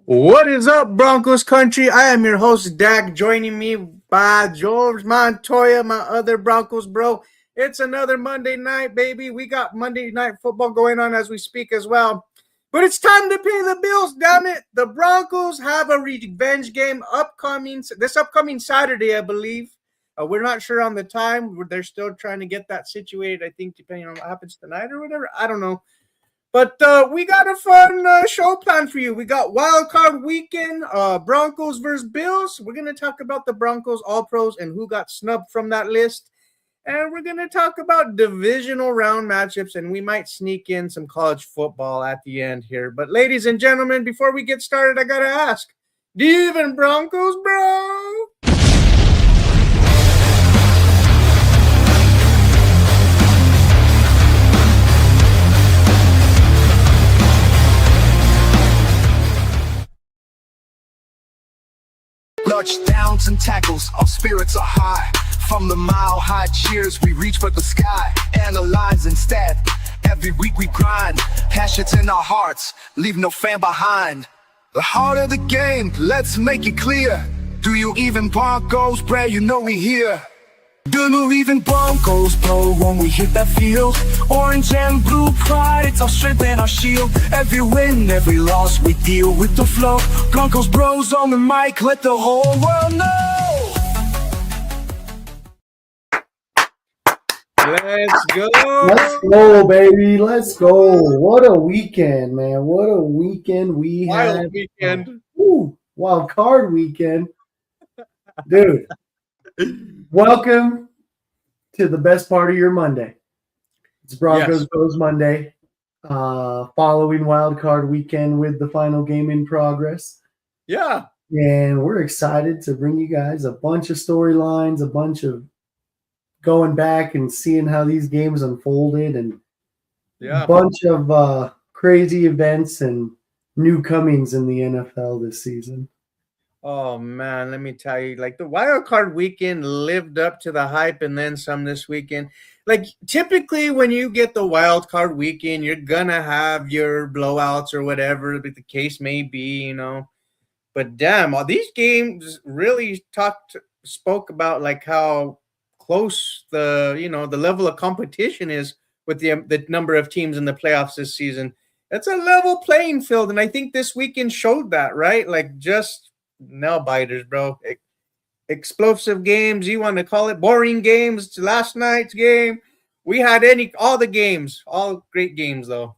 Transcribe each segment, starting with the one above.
What is up, Broncos country? I am your host, Dak. Joining me by George Montoya, my other Broncos bro. It's another Monday night, baby. We got Monday night football going on as we speak as well. But it's time to pay the bills, damn it. The Broncos have a revenge game this upcoming Saturday, I believe. We're not sure on the time. They're still trying to get that situated, I think, depending on what happens tonight or whatever. I don't know. But we got a fun show planned for you. We got Wild Card Weekend, Broncos versus Bills. We're going to talk about the Broncos All-Pros and who got snubbed from that list. And we're going to talk about divisional round matchups, and we might sneak in some college football at the end here. But ladies and gentlemen, before we get started, I got to ask, do you even Broncos, bro? Touchdowns and tackles, our spirits are high. From the mile-high cheers, we reach for the sky. Analyze instead, every week we grind. Passions in our hearts, leave no fan behind. The heart of the game, let's make it clear. Do you even Broncos, Bray, you know we here. Do you even Broncos, bro, when we hit that field? Orange and blue pride, it's our strength and our shield. Every win, every loss, we deal with the flow. Broncos bros on the mic, let the whole world know. Let's go. Let's go, baby. Let's go. What a weekend, man. What a weekend we had. Wild weekend. Wild card weekend. Dude, welcome to the best part of your Monday. It's Broncos Bros Monday, following wild card weekend with the final game in progress. Yeah. And we're excited to bring you guys a bunch of storylines, a bunch of going back and seeing how these games unfolded, and a bunch of crazy events and new comings in the NFL this season. Oh, man, let me tell you, like, the wild card weekend lived up to the hype and then some this weekend. Like, typically when you get the wild card weekend, you're going to have your blowouts or whatever the case may be, you know. But damn, all these games really spoke about, like, how close the level of competition is with the number of teams in the playoffs this season. It's a level playing field, and I think this weekend showed that, right? Like, just nail biters, bro. Explosive games, you want to call it, boring games. Last night's game, we had all the games, all great games though.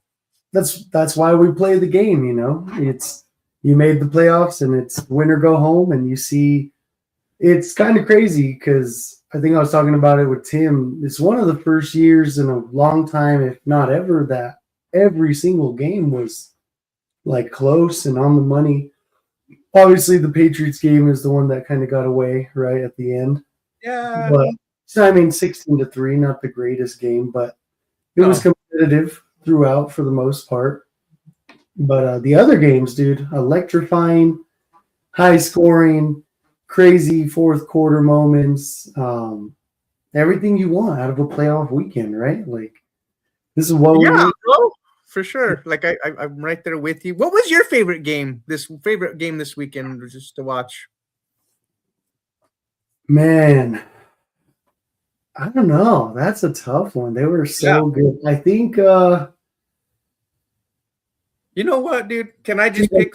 That's why we play the game, you know. It's you made the playoffs and it's win or go home, and you see it's kind of crazy because I think I was talking about it with Tim. It's one of the first years in a long time, if not ever, that every single game was like close and on the money. Obviously, the Patriots game is the one that kind of got away right at the end. Yeah. But I mean, 16-3, not the greatest game, but it was competitive throughout for the most part. But the other games, dude, electrifying, high scoring, crazy fourth quarter moments, everything you want out of a playoff weekend, right? Like, this is what we need. Bro. For sure. Like I'm right there with you. What was your favorite game this weekend just to watch? Man, I don't know. That's a tough one. They were so good. I think you know what, dude? Can I just pick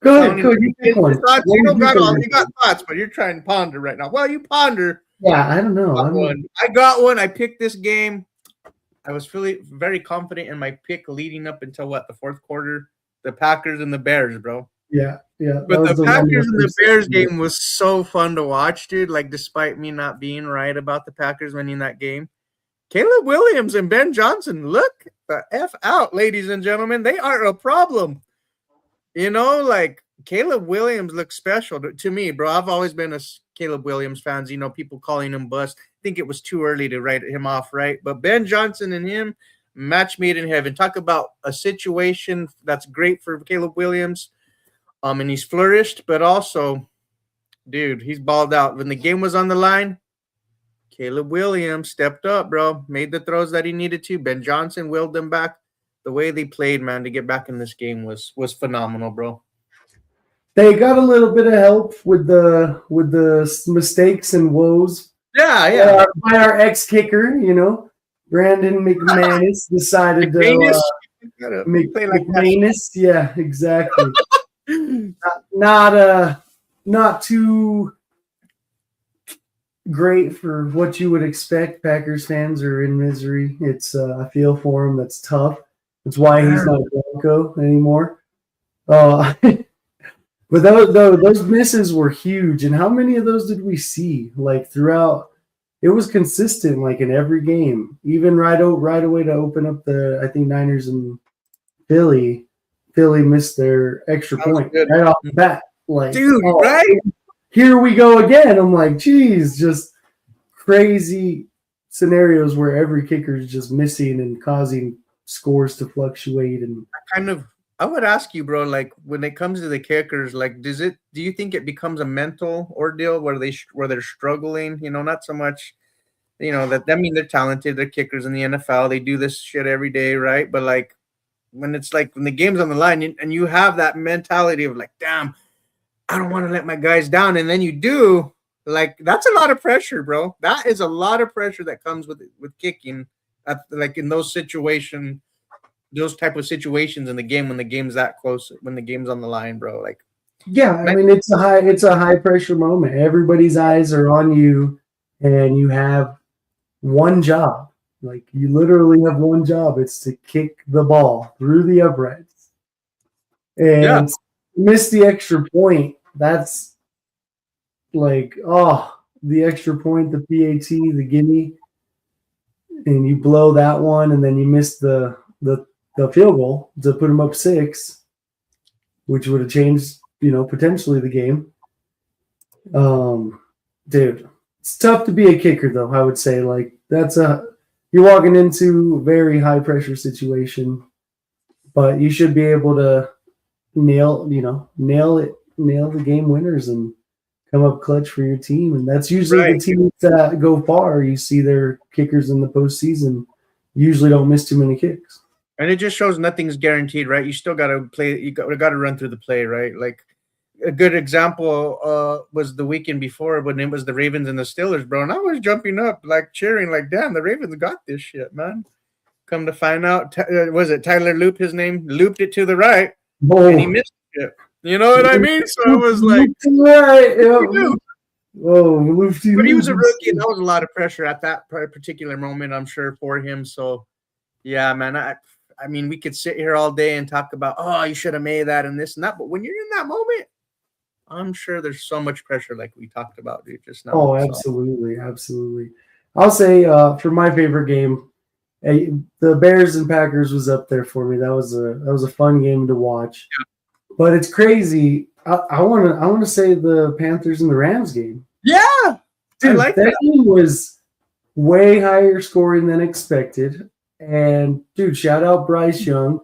go ahead, you pick one. You got thoughts, but you're trying to ponder right now. Well, you ponder. Yeah, I don't know. I got one. I picked this game. I was very confident in my pick leading up until the fourth quarter, the Packers and the Bears, bro. Yeah. But the Packers and the Bears game was so fun to watch, dude. Like, despite me not being right about the Packers winning that game, Caleb Williams and Ben Johnson, look the F out, ladies and gentlemen. They are a problem. You know, like, Caleb Williams looks special to me, bro. I've always been a Caleb Williams fans, you know, people calling him bust. I think it was too early to write him off, right? But Ben Johnson and him, match made in heaven. Talk about a situation that's great for Caleb Williams. And he's flourished, but also, dude, he's balled out. When the game was on the line, Caleb Williams stepped up, bro. Made the throws that he needed to. Ben Johnson willed them back. The way they played, man, to get back in this game was phenomenal, bro. They got a little bit of help with the mistakes and woes. Yeah. By our ex-kicker, Brandon McManus decided McManus? to Play like McManus. Yeah, exactly. Not too great for what you would expect. Packers fans are in misery. It's I feel for him. That's tough. That's why he's not a Bronco anymore. But those misses were huge. And how many of those did we see? Like throughout, it was consistent. Like in every game, even right away to open up I think Niners and Philly missed their extra point right off the bat. Like, dude, right? Here we go again. I'm like, geez, just crazy scenarios where every kicker is just missing and causing scores to fluctuate. And I would ask you, bro, like when it comes to the kickers, like do you think it becomes a mental ordeal where they're struggling? Not so much, that I mean they're talented, they're kickers in the NFL, they do this shit every day, right? But like when it's like when the game's on the line and you have that mentality of like, damn, I don't want to let my guys down, and then you do, like that's a lot of pressure, bro. That is a lot of pressure that comes with kicking, like in those situations. Those type of situations in the game when the game's that close, when the game's on the line, bro. Like, yeah, I mean it's a high pressure moment. Everybody's eyes are on you, and you have one job. Like you literally have one job. It's to kick the ball through the uprights, and miss the extra point. That's like the extra point, the PAT, the gimme, and you blow that one, and then you miss the field goal to put them up 6, which would have changed, potentially the game. Dude, it's tough to be a kicker, though. I would say, like you're walking into a very high pressure situation, but you should be able to nail the game winners and come up clutch for your team. And that's usually the teams that go far. You see their kickers in the postseason usually don't miss too many kicks. And it just shows nothing's guaranteed, right? You still got to play. You got to run through the play, right? Like a good example was the weekend before when it was the Ravens and the Steelers, bro. And I was jumping up, like cheering, like, damn, the Ravens got this shit, man. Come to find out, was it Tyler Loop, his name? Looped it to the right, and he missed it. You know what I mean? So it was like, right. Yeah. But he was a rookie, and that was a lot of pressure at that particular moment, I'm sure, for him. So, yeah, man, I mean, we could sit here all day and talk about, you should have made that and this and that. But when you're in that moment, I'm sure there's so much pressure, like we talked about, dude, just now. Oh, absolutely, absolutely. I'll say for my favorite game, the Bears and Packers was up there for me. That was a fun game to watch. Yeah. But it's crazy. I want to say the Panthers and the Rams game. Yeah, dude, I like that game was way higher scoring than expected. And dude, shout out Bryce Young.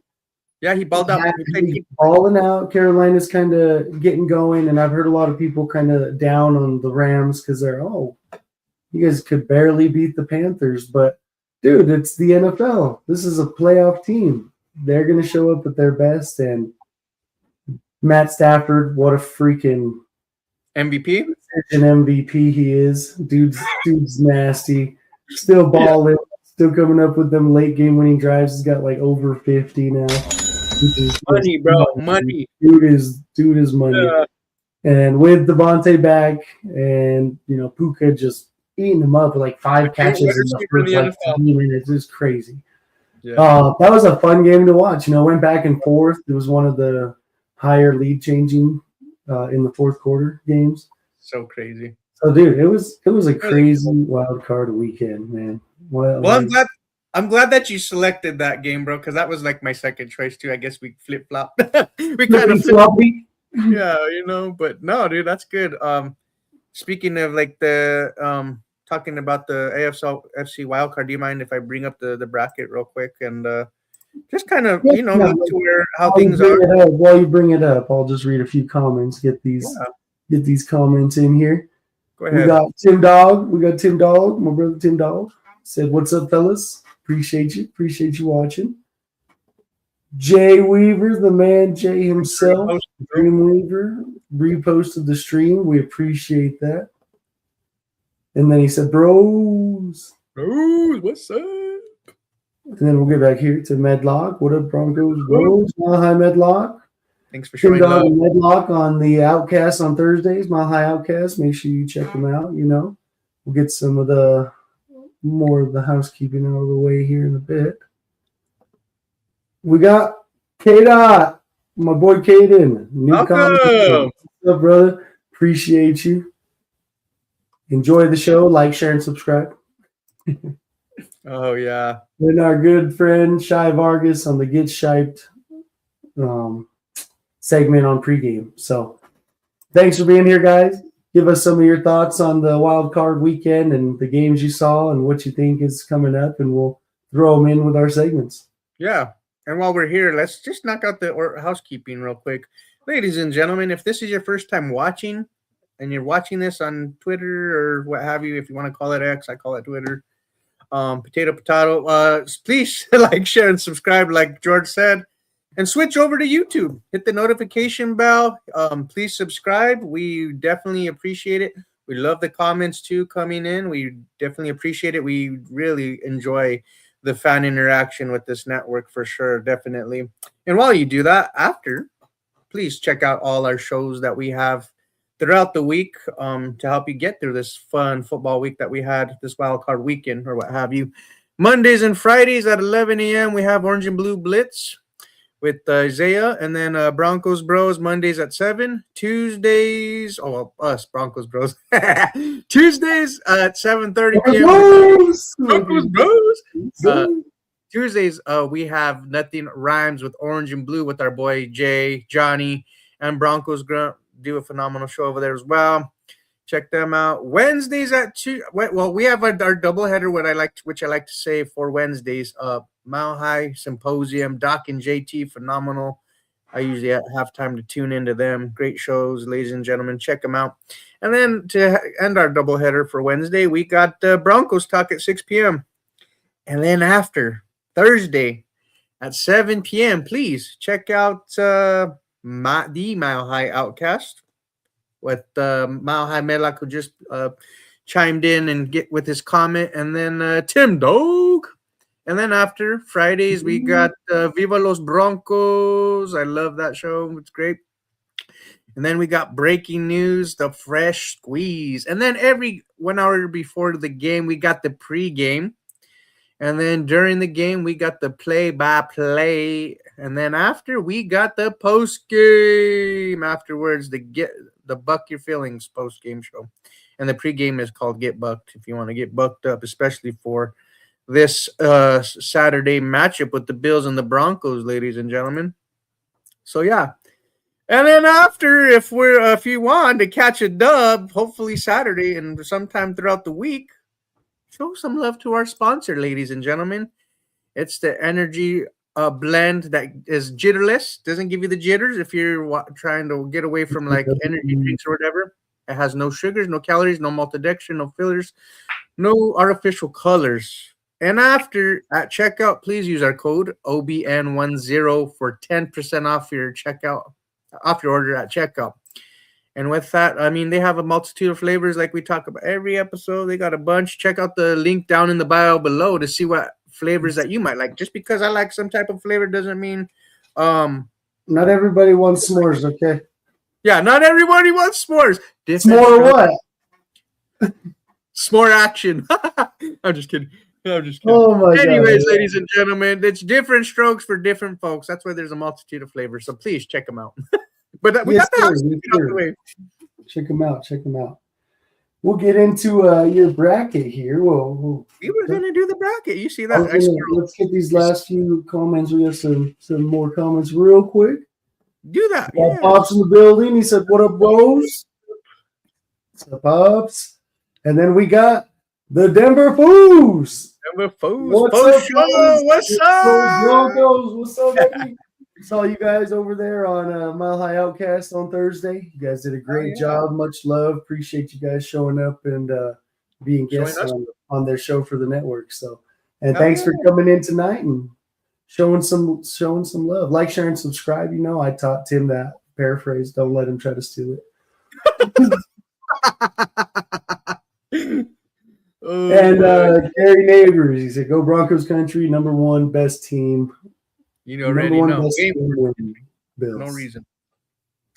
Yeah, he balled out. He's balling out. Carolina's kind of getting going, and I've heard a lot of people kind of down on the Rams because they're you guys could barely beat the Panthers. But dude, it's the NFL. This is a playoff team. They're gonna show up at their best. And Matt Stafford, what a freaking MVP! An MVP he is. Dude's nasty. Still balling. Still coming up with them late game winning drives. He's got like over 50 now. Money, bro. Money. Dude is money. Yeah. And with Devontae back and Puka just eating him up with like 5 catches in the first like 10 minutes. It's crazy. Yeah. That was a fun game to watch. Went back and forth. It was one of the higher lead changing in the fourth quarter games. So crazy. So dude, it was a crazy wild card weekend, man. Well, I'm glad that you selected that game, bro, because that was like my second choice too. I guess we flip flop. We kind of floppy. Yeah, but no, dude, that's good. Speaking of like the talking about the AFC wildcard, do you mind if I bring up the bracket real quick and just kind of look to how things are? While you bring it up, I'll just read a few comments. Get these comments in here. Go ahead. We got Tim Dog, my brother Tim Dog. Said, "What's up, fellas? Appreciate you watching." Jay Weaver, the man Jay himself, Dreamweaver. reposted the stream. We appreciate that. And then he said, bros. Bros, what's up? And then we'll get back here to Medlock. What up, Broncos? Bros. Hi, Medlock. Thanks for showing up. Medlock on the Oukast on Thursdays. Mile High Oukast. Make sure you check them out. We'll get some of the more of the housekeeping out of the way here in a bit. We got K-Dot, my boy Caden. Welcome. What's up, brother? Appreciate you. Enjoy the show. Like, share, and subscribe. Oh, yeah. And our good friend Shai Vargas on the Get Shiped segment on pregame. So thanks for being here, guys. Give us some of your thoughts on the wild card weekend and the games you saw and what you think is coming up, and we'll throw them in with our segments. Yeah. And while we're here, let's just knock out the housekeeping real quick. Ladies and gentlemen, if this is your first time watching and you're watching this on Twitter or what have you, if you want to call it X, I call it Twitter. Potato. Please like, share, and subscribe, like George said, and switch over to YouTube. Hit the notification bell. Please subscribe. We definitely appreciate it. We love the comments too coming in. We definitely appreciate it. We really enjoy the fan interaction with this network for sure, definitely. And while you do that, after, please check out all our shows that we have throughout the week to help you get through this fun football week that we had, this wild card weekend or what have you. Mondays and Fridays at 11 a.m. we have Orange and Blue Blitz with Isaiah, and then Broncos Bros Mondays at 7. Tuesdays, us Broncos Bros. Tuesdays at 7:30 p.m. Broncos Bros. Tuesdays we have Nothing Rhymes with Orange and Blue with our boy Jay, Johnny, and Broncos Grunt. Do a phenomenal show over there as well. Check them out. Wednesdays at 2. Well, we have our doubleheader. Which I like to say for Wednesdays. Mile High Symposium, Doc and JT, phenomenal. I usually have time to tune into them. Great shows, ladies and gentlemen. Check them out. And then to end our doubleheader for Wednesday, we got Broncos Talk at 6 p.m. And then after Thursday at 7 p.m., please check out the Mile High Oukast with Mile High Medlock, who just chimed in and get with his comment, and then Tim Dog. And then after Fridays, we got Viva los Broncos. I love that show. It's great. And then we got breaking news, the fresh squeeze. And then every 1 hour before the game, we got the pregame. And then during the game, we got the play-by-play. And then after, we got the post-game. Afterwards, the Buck Your Feelings post-game show. And the pregame is called Get Bucked, if you want to get bucked up, especially for this Saturday matchup with the Bills and the Broncos, ladies and gentlemen. So, yeah. And then after, if you want to catch a dub, hopefully Saturday and sometime throughout the week, show some love to our sponsor, ladies and gentlemen. It's the energy blend that is jitterless. Doesn't give you the jitters if you're trying to get away from like energy drinks or whatever. It has no sugars, no calories, no maltodextrin, no fillers, no artificial colors. And after, at checkout, please use our code OBN10 for 10% off your order at checkout. And with that, I mean, they have a multitude of flavors like we talk about every episode. They got a bunch. Check out the link down in the bio below to see what flavors that you might like. Just because I like some type of flavor doesn't mean not everybody wants s'mores, okay? Yeah, not everybody wants s'mores. S'more what? S'more action. I'm just kidding. Oh my Anyways, God. ladies and gentlemen, it's different strokes for different folks. That's why there's a multitude of flavors. So please check them out. But we got the house out the way. Check them out. We'll get into your bracket here. We were going to do the bracket. You see that? Let's get these last few comments. We have some more comments real quick. Do that. Yeah. Pops in the building. He said, "What up, bros?" What's up, Pops? And then we got the Denver Foos. What's up? Broncos, what's up, baby? Saw you guys over there on Mile High Oukast on Thursday. You guys did a great job. Much love. Appreciate you guys showing up and being guests on their show for the network. So, and thanks for coming in tonight and showing some love. Like, share, and subscribe. I taught Tim that Paraphrase. Don't let him try to steal it. And Gary Neighbors, he said, "Go Broncos country, number one, best team. You already know. Bills. No reason.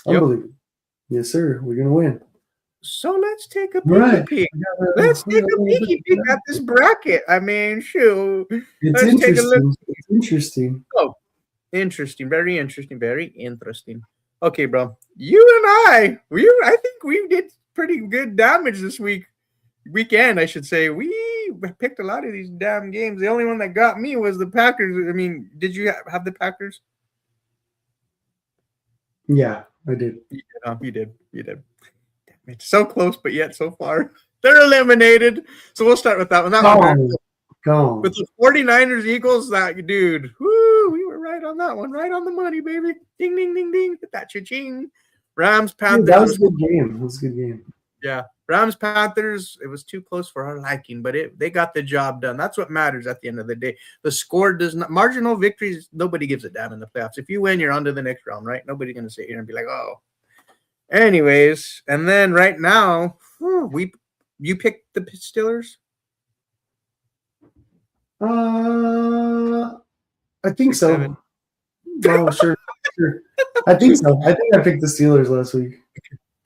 Unbelievable. Yep. Yes, sir. We're gonna win. So let's take a peek. Let's take a peek at this bracket. I mean, shoot. It's interesting. It's interesting. Oh, interesting. Very interesting. Very interesting. Okay, bro. You and I think we did pretty good damage this weekend, I should say. We picked a lot of these damn games. The only one that got me was the Packers. I mean, did you have the Packers? Yeah, I did. You did. Damn, it's so close, but yet so far. They're eliminated. So we'll start with that one. Go. With the 49ers Eagles, that dude. Woo, we were right on that one. Right on the money, baby. Ding, ding, ding, ding. Hit that cha-ching. Rams, Panthers. Dude, that was a good game. It was a good game. Yeah. Rams, Panthers, it was too close for our liking, but they got the job done. That's what matters at the end of the day. The score does not – marginal victories, nobody gives a damn in the playoffs. If you win, you're on to the next round, right? Nobody's going to sit here and be like, oh. Anyways, and then right now, you picked the Steelers? I think so. No, sure. I think so. I think I picked the Steelers last week.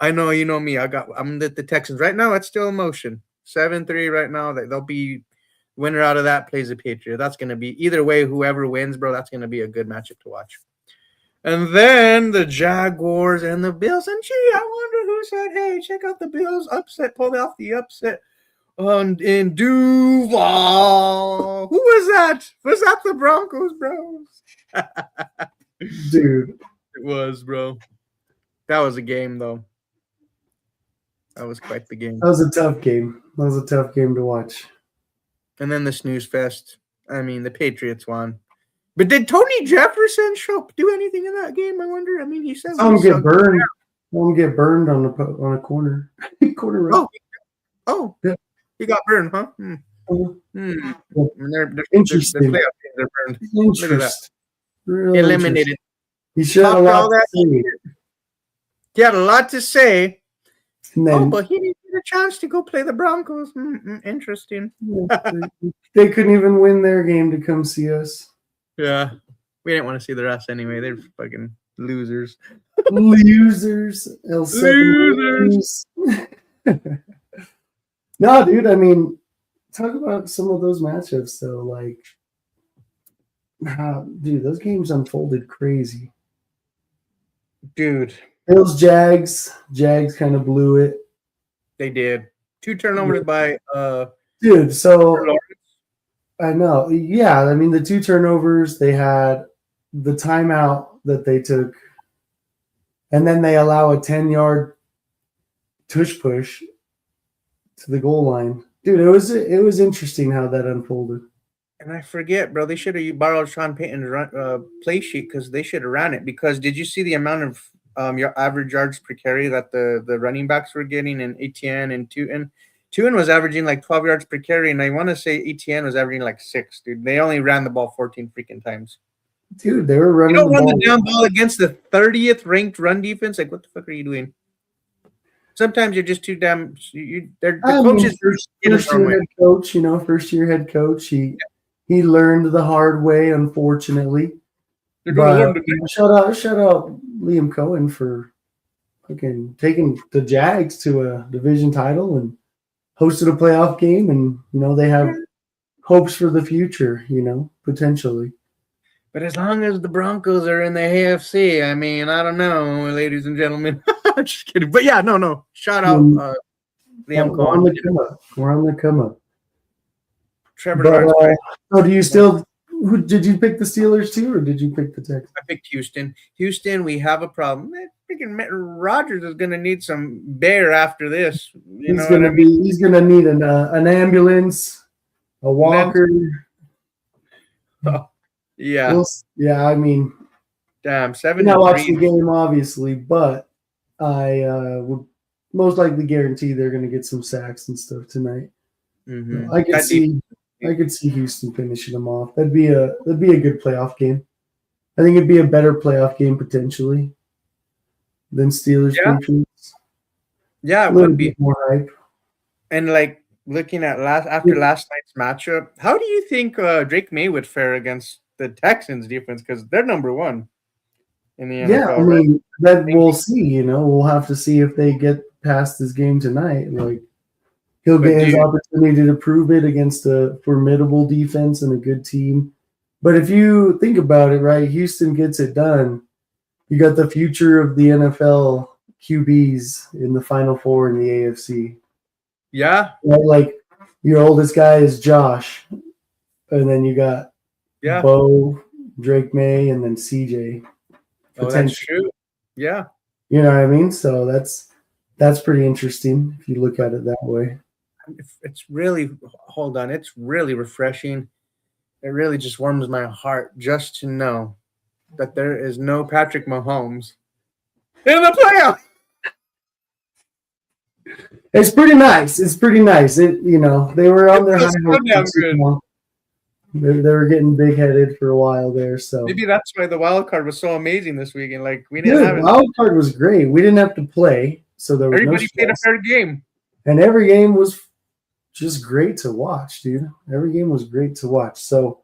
I know, you know me. I'm the Texans. Right now, it's still in motion. 7-3 right now. They'll be winner out of that plays the Patriot. That's going to be either way, whoever wins, bro, that's going to be a good matchup to watch. And then the Jaguars and the Bills. And gee, I wonder who said, hey, check out the Bills upset, pulled off the upset in Duval. Who was that? Was that the Broncos, bro? Dude. It was, bro. That was a game, though. That was quite the game. That was a tough game. That was a tough game to watch. And then the snooze fest. I mean, the Patriots won. But did Tony Jefferson do anything in that game, I wonder? I mean, he said some get burned. Some get burned on a corner. Corner route. Oh. Yeah. He got burned, huh? Interesting. They're burned. Look at that. Really eliminated. He should have a lot to say. He had a lot to say. Then, but he didn't get a chance to go play the Broncos. Interesting. They couldn't even win their game to come see us. Yeah. We didn't want to see the rest anyway. They're fucking losers. Losers. Losers. No, dude, I mean, talk about some of those matchups, though. Like, dude, those games unfolded crazy. Dude. Bills, Jags. Jags kind of blew it. They did. 2 turnovers by dude, so I know. Yeah, I mean the 2 turnovers, they had the timeout that they took, and then they allow a 10-yard tush push to the goal line. Dude, it was interesting how that unfolded. And I forget, bro, they should have borrowed Sean Payton's play sheet because they should have ran it. Because did you see the amount of your average yards per carry that the running backs were getting in Etienne and Tuen? Tuen was averaging like 12 yards per carry, and I want to say Etienne was averaging like 6, dude. They only ran the ball 14 freaking times. Dude, they were running. You don't run the down ball against the 30th ranked run defense. Like, what the fuck are you doing? Sometimes you're just too damn. The coaches first year head coach. You know, first year head coach. He learned the hard way, unfortunately. But, shout out Liam Cohen for fucking taking the Jags to a division title and hosted a playoff game, and you know they have hopes for the future. You know, potentially. But as long as the Broncos are in the AFC, I mean, I don't know, ladies and gentlemen. Just kidding. But yeah, no. Shout out Liam Cohen. We're on the come up. Trevor. So do you still? Did you pick the Steelers too, or did you pick the Texans? I picked Houston. Houston, we have a problem. Freaking Rodgers is going to need some bear after this. He's going to need an ambulance, a walker. Yeah. Yeah, I mean, damn, 7-3. Not watching the game, obviously, but I would most likely guarantee they're going to get some sacks and stuff tonight. Mm-hmm. I could see Houston finishing them off. That'd be a good playoff game. I think it'd be a better playoff game potentially. than Steelers Patriots. Yeah, A it little would be. bit more hype. And like looking at after last night's matchup, how do you think Drake May would fare against the Texans defense? Because they're number one in the Yeah, I NFL, right? mean, that we'll see. We'll have to see if they get past this game tonight. Like, he'll But get his dude, opportunity to prove it against a formidable defense and a good team. But if you think about it, right, Houston gets it done. You got the future of the NFL QBs in the Final Four in the AFC. yeah, Right? Like, your oldest guy is Josh, and then you got yeah. Bo, Drake May, and then CJ. Oh, that's true. Yeah. You know what I mean? So that's pretty interesting if you look at it that way. It's really, hold on, it's really refreshing. It really just warms my heart just to know that there is no Patrick Mahomes in the playoff. It's pretty nice. It's pretty nice. They were on their high horse. They were getting big headed for a while there. So maybe that's why the wild card was so amazing this weekend. Like we didn't have it. Wild card was great. We didn't have to play, so there was Everybody played a fair game, and every game was just great to watch, dude. Every game was great to watch. So,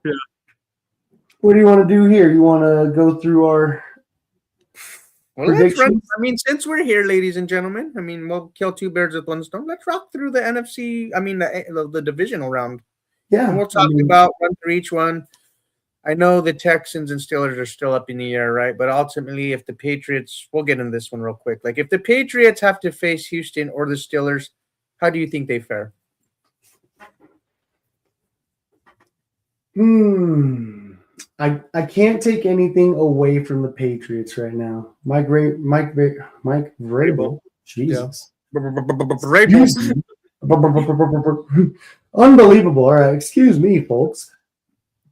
what do you want to do here? You want to go through our let's run. I mean, since we're here, ladies and gentlemen, I mean, we'll kill two birds with one stone. Let's rock through the NFC. I mean, the divisional round. Yeah, and we'll talk about run through each one. I know the Texans and Steelers are still up in the air, right? But ultimately, if the Patriots, we'll get into this one real quick. Like, if the Patriots have to face Houston or the Steelers, how do you think they fare? I can't take anything away from the Patriots right now. Mike Vrabel. Jesus. Unbelievable. All right, excuse me, folks.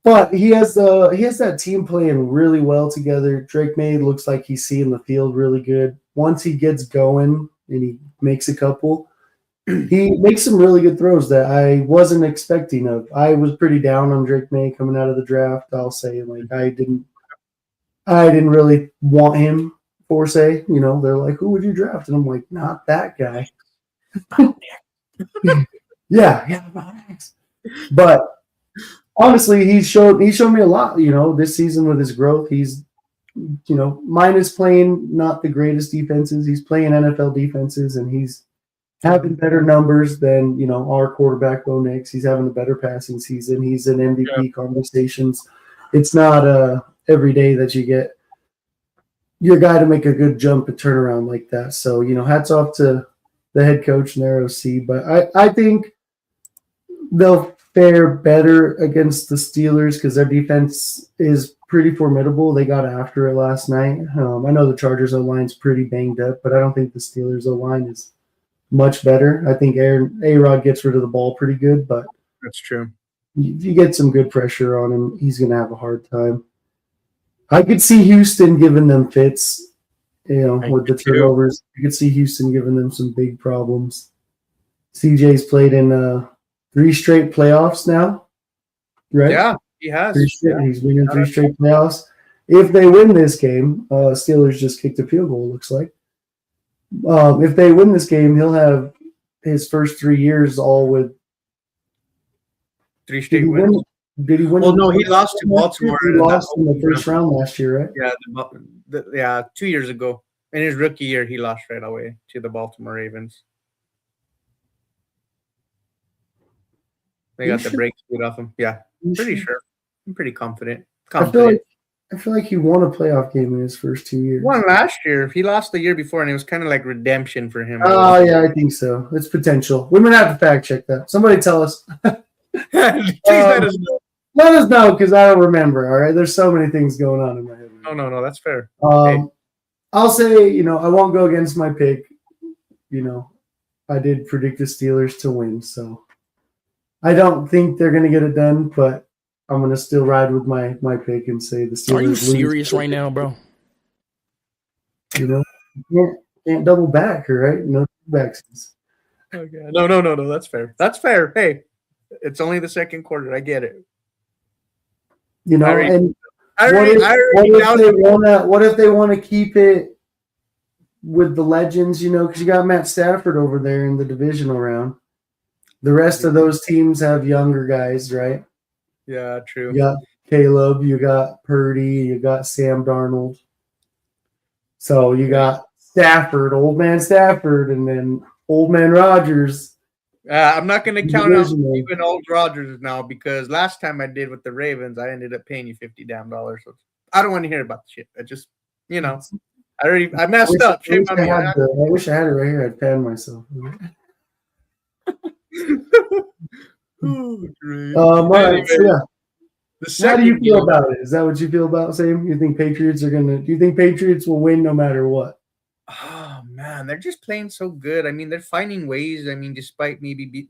But he has that team playing really well together. Drake May looks like he's seeing the field really good. Once he gets going and he makes a couple, he makes some really good throws that I wasn't expecting of. I was pretty down on Drake May coming out of the draft. I'll say, like, I didn't really want him per se. They're like, who would you draft? And I'm like, not that guy. yeah. But honestly, he showed me a lot, this season with his growth. He's, minus playing not the greatest defenses. He's playing NFL defenses, and he's having better numbers than, our quarterback, Bo Nix. He's having a better passing season. He's in MVP conversations. It's not every day that you get your guy to make a good jump and turn around like that. So, hats off to the head coach and their OC. But I think they'll fare better against the Steelers because their defense is pretty formidable. They got after it last night. I know the Chargers O-line's pretty banged up, but I don't think the Steelers O-line is much better. I think A-Rod gets rid of the ball pretty good, but that's true. If you get some good pressure on him, he's going to have a hard time. I could see Houston giving them fits, with the turnovers. I could see Houston giving them some big problems. CJ's played in 3 straight playoffs now, right? Yeah, he has. He's winning 3 straight playoffs. If they win this game, Steelers just kicked a field goal, looks like. If they win this game, he'll have his first 3 years all with 3 straight wins. Did he win? Well, no, he lost to Baltimore. He lost in the first round last year, right? Yeah, 2 years ago. In his rookie year, he lost right away to the Baltimore Ravens. They got the break speed off him. Yeah, pretty sure. I'm pretty confident. I feel like he won a playoff game in his first 2 years. Won last year. He lost the year before, and it was kind of like redemption for him. Oh, yeah, I think so. It's potential. We're going to have to fact check that. Somebody tell us. Please let us know. Let us know, because I don't remember, all right? There's so many things going on in my head. No, that's fair. I'll say, I won't go against my pick. I did predict the Steelers to win, so I don't think they're going to get it done, but I'm going to still ride with my pick and say the Steelers. Are you serious right now, bro? Can't double back, right? No backs. Okay. No. That's fair. That's fair. Hey, it's only the second quarter. I get it. What if they want to keep it with the legends, because you got Matt Stafford over there in the divisional round. The rest of those teams have younger guys, right? Yeah, true. You got Caleb, you got Purdy, you got Sam Darnold. So you got Stafford, old man Stafford, and then old man Rodgers. I'm not going to count out even old Rodgers now because last time I did with the Ravens, I ended up paying you $50 damn. So I don't want to hear about the shit. I just, I messed up. I wish I had it right here. I'd pan myself. Anyway, so yeah. How do you feel about it? Is that what you feel about, Sam? You think Patriots do you think Patriots will win no matter what? Oh man, they're just playing so good. I mean, they're finding ways. I mean, despite maybe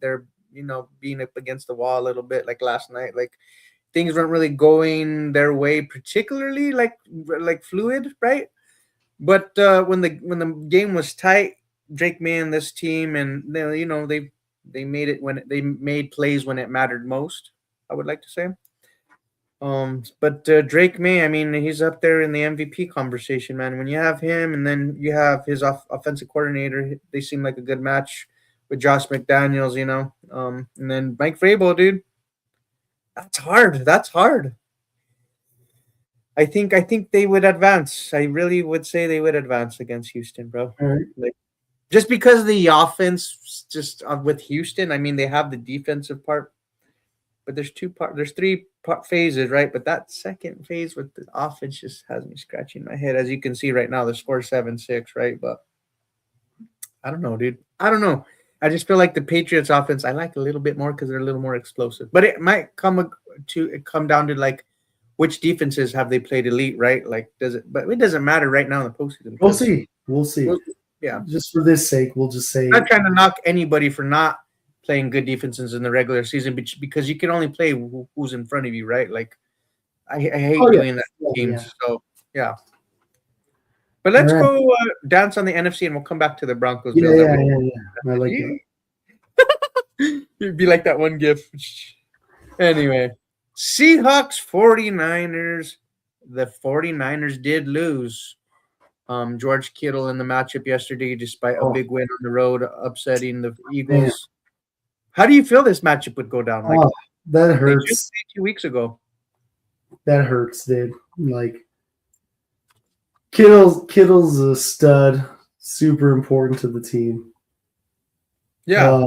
being up against the wall a little bit like last night, like things weren't really going their way, particularly like fluid, right? But when the game was tight, Drake May and this team, and they made it when they made plays when it mattered most. I would like to say. But Drake May, I mean, he's up there in the MVP conversation, man. When you have him, and then you have his offensive coordinator, they seem like a good match with Josh McDaniels, and then Mike Vrabel, dude. That's hard. That's hard. I think they would advance. I really would say they would advance against Houston, bro. Right. Like, just because of the offense, just with Houston, I mean, they have the defensive part, but there's three phases, right? But that second phase with the offense just has me scratching my head. As you can see right now, the score 7-6, right? But I don't know, dude. I don't know. I just feel like the Patriots offense I like a little bit more because they're a little more explosive. But it might come down to like which defenses have they played elite, right? Like but it doesn't matter right now in the postseason. We'll see. Yeah. Just for this sake, we'll just say I'm not trying to knock anybody for not playing good defenses in the regular season, because you can only play who's in front of you, right? Like I hate doing that in games. Yeah. So yeah. But let's go dance on the NFC, and we'll come back to the Broncos. Yeah. I like it. You'd be like that one gif. Anyway, Seahawks 49ers. The 49ers did lose. George Kittle in the matchup yesterday, despite a big win on the road, upsetting the Eagles. Man. How do you feel this matchup would go down? Like that hurts. Just 2 weeks ago. That hurts, dude. Like Kittle's a stud, super important to the team. Yeah.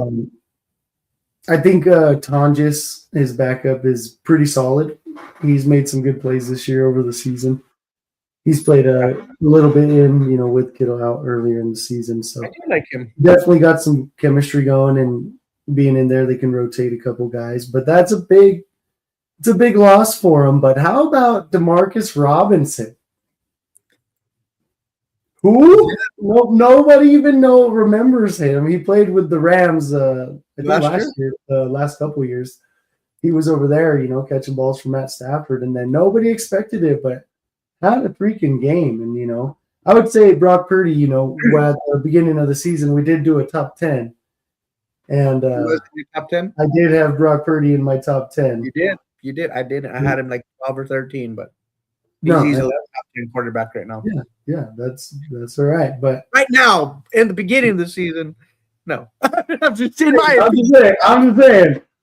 I think Tonjes, his backup, is pretty solid. He's made some good plays this year over the season. He's played a little bit with Kittle out earlier in the season. So I do like him. Definitely got some chemistry going, and being in there, they can rotate a couple guys. But it's a big loss for him. But how about Demarcus Robinson? Who? Nobody even remembers him. He played with the Rams last year, last couple of years. He was over there, catching balls from Matt Stafford, and then nobody expected it, but had a freaking game. And I would say Brock Purdy, at the beginning of the season, we did do a top 10. And was it top 10? I did have Brock Purdy in my top 10. You did. I didn't. I had him like 12 or 13, but he's a top 10 quarterback right now. Yeah, that's all right. But right now, in the beginning of the season, no. I'm just saying,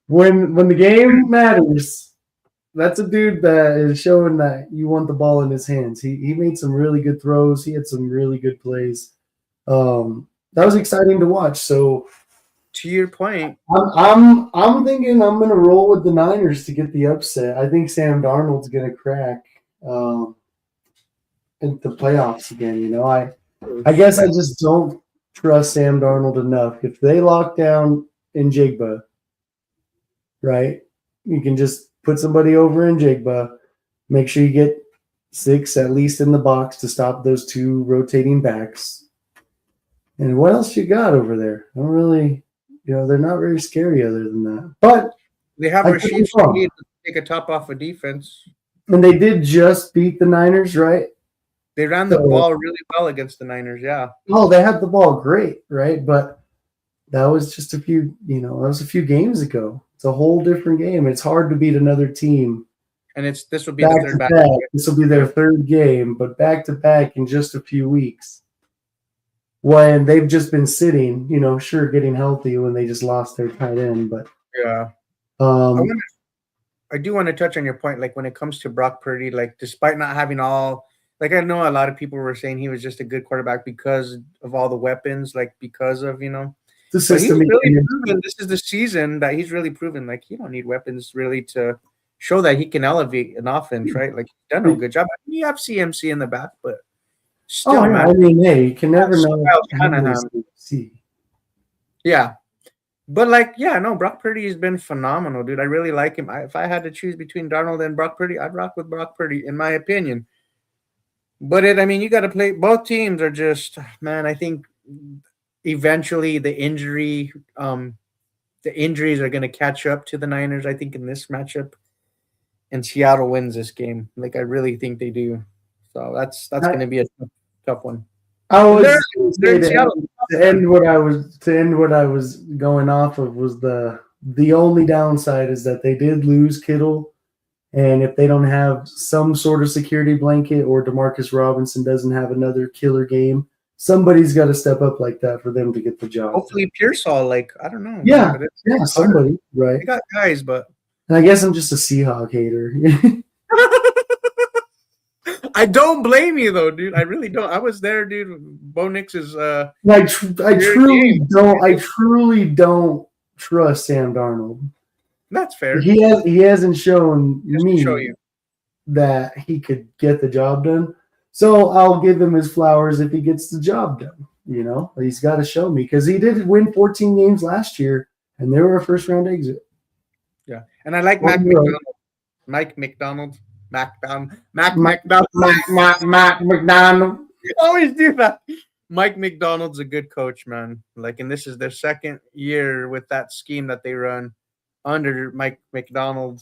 when the game matters, that's a dude that is showing that you want the ball in his hands. He made some really good throws. He had some really good plays. That was exciting to watch. So, to your point, I'm thinking I'm going to roll with the Niners to get the upset. I think Sam Darnold's going to crack in the playoffs again. I guess I just don't trust Sam Darnold enough. If they lock down Njigba, right, you can just put somebody over Njigba, make sure you get 6 at least in the box to stop those 2 rotating backs. And what else you got over there? I don't really, they're not very scary other than that. But they have Rashid Shaheed to take a top off of defense. And they did just beat the Niners, right? They ran the ball really well against the Niners, yeah. Oh, they had the ball great, right? But that was just a few games ago. It's a whole different game. It's hard to beat another team. And this will be the third back. This will be their third game, but back to back in just a few weeks. when they've just been sitting, sure, getting healthy when they just lost their tight end. But Yeah. um, I do want to touch on your point, like when it comes to Brock Purdy, like despite not having all, like I know a lot of people were saying he was just a good quarterback because of all the weapons, like because of, the but he's system. really proven this is the season that he's really proven like you don't need weapons really to show that he can elevate an offense, right? Like he's done a good job. I mean, you have CMC in the back, but still, Oh, yeah. man, I mean, hey, you can never know. Shanahan. See. Yeah. But like, yeah, no, Brock Purdy has been phenomenal, dude. I really like him. If I had to choose between Darnold and Brock Purdy, I'd rock with Brock Purdy, in my opinion. But I mean, you got to play. Both teams are just, man. I think eventually the injuries are going to catch up to the Niners. I think in this matchup, and Seattle wins this game. Like I really think they do. So that's going to be a tough one. I was they're in Seattle. To end what I was going off of was the only downside is that they did lose Kittle, and if they don't have some sort of security blanket or Demarcus Robinson doesn't have another killer game, somebody's got to step up like that for them to get the job. Hopefully Pearsall, like I don't know. Yeah, somebody, right? They got guys, but and I guess I'm just a Seahawk hater. I don't blame you though, dude. I really don't. I was there, dude. Bo Nix is I truly don't trust Sam Darnold. That's fair. He hasn't shown me that he could get the job done. So I'll give him his flowers if he gets the job done. He's got to show me because he did win 14 games last year, and they were a first-round exit. Yeah, and I like Mac McDonald. You always do that. Mike McDonald's a good coach, man. Like, and this is their second year with that scheme that they run under Mike McDonald.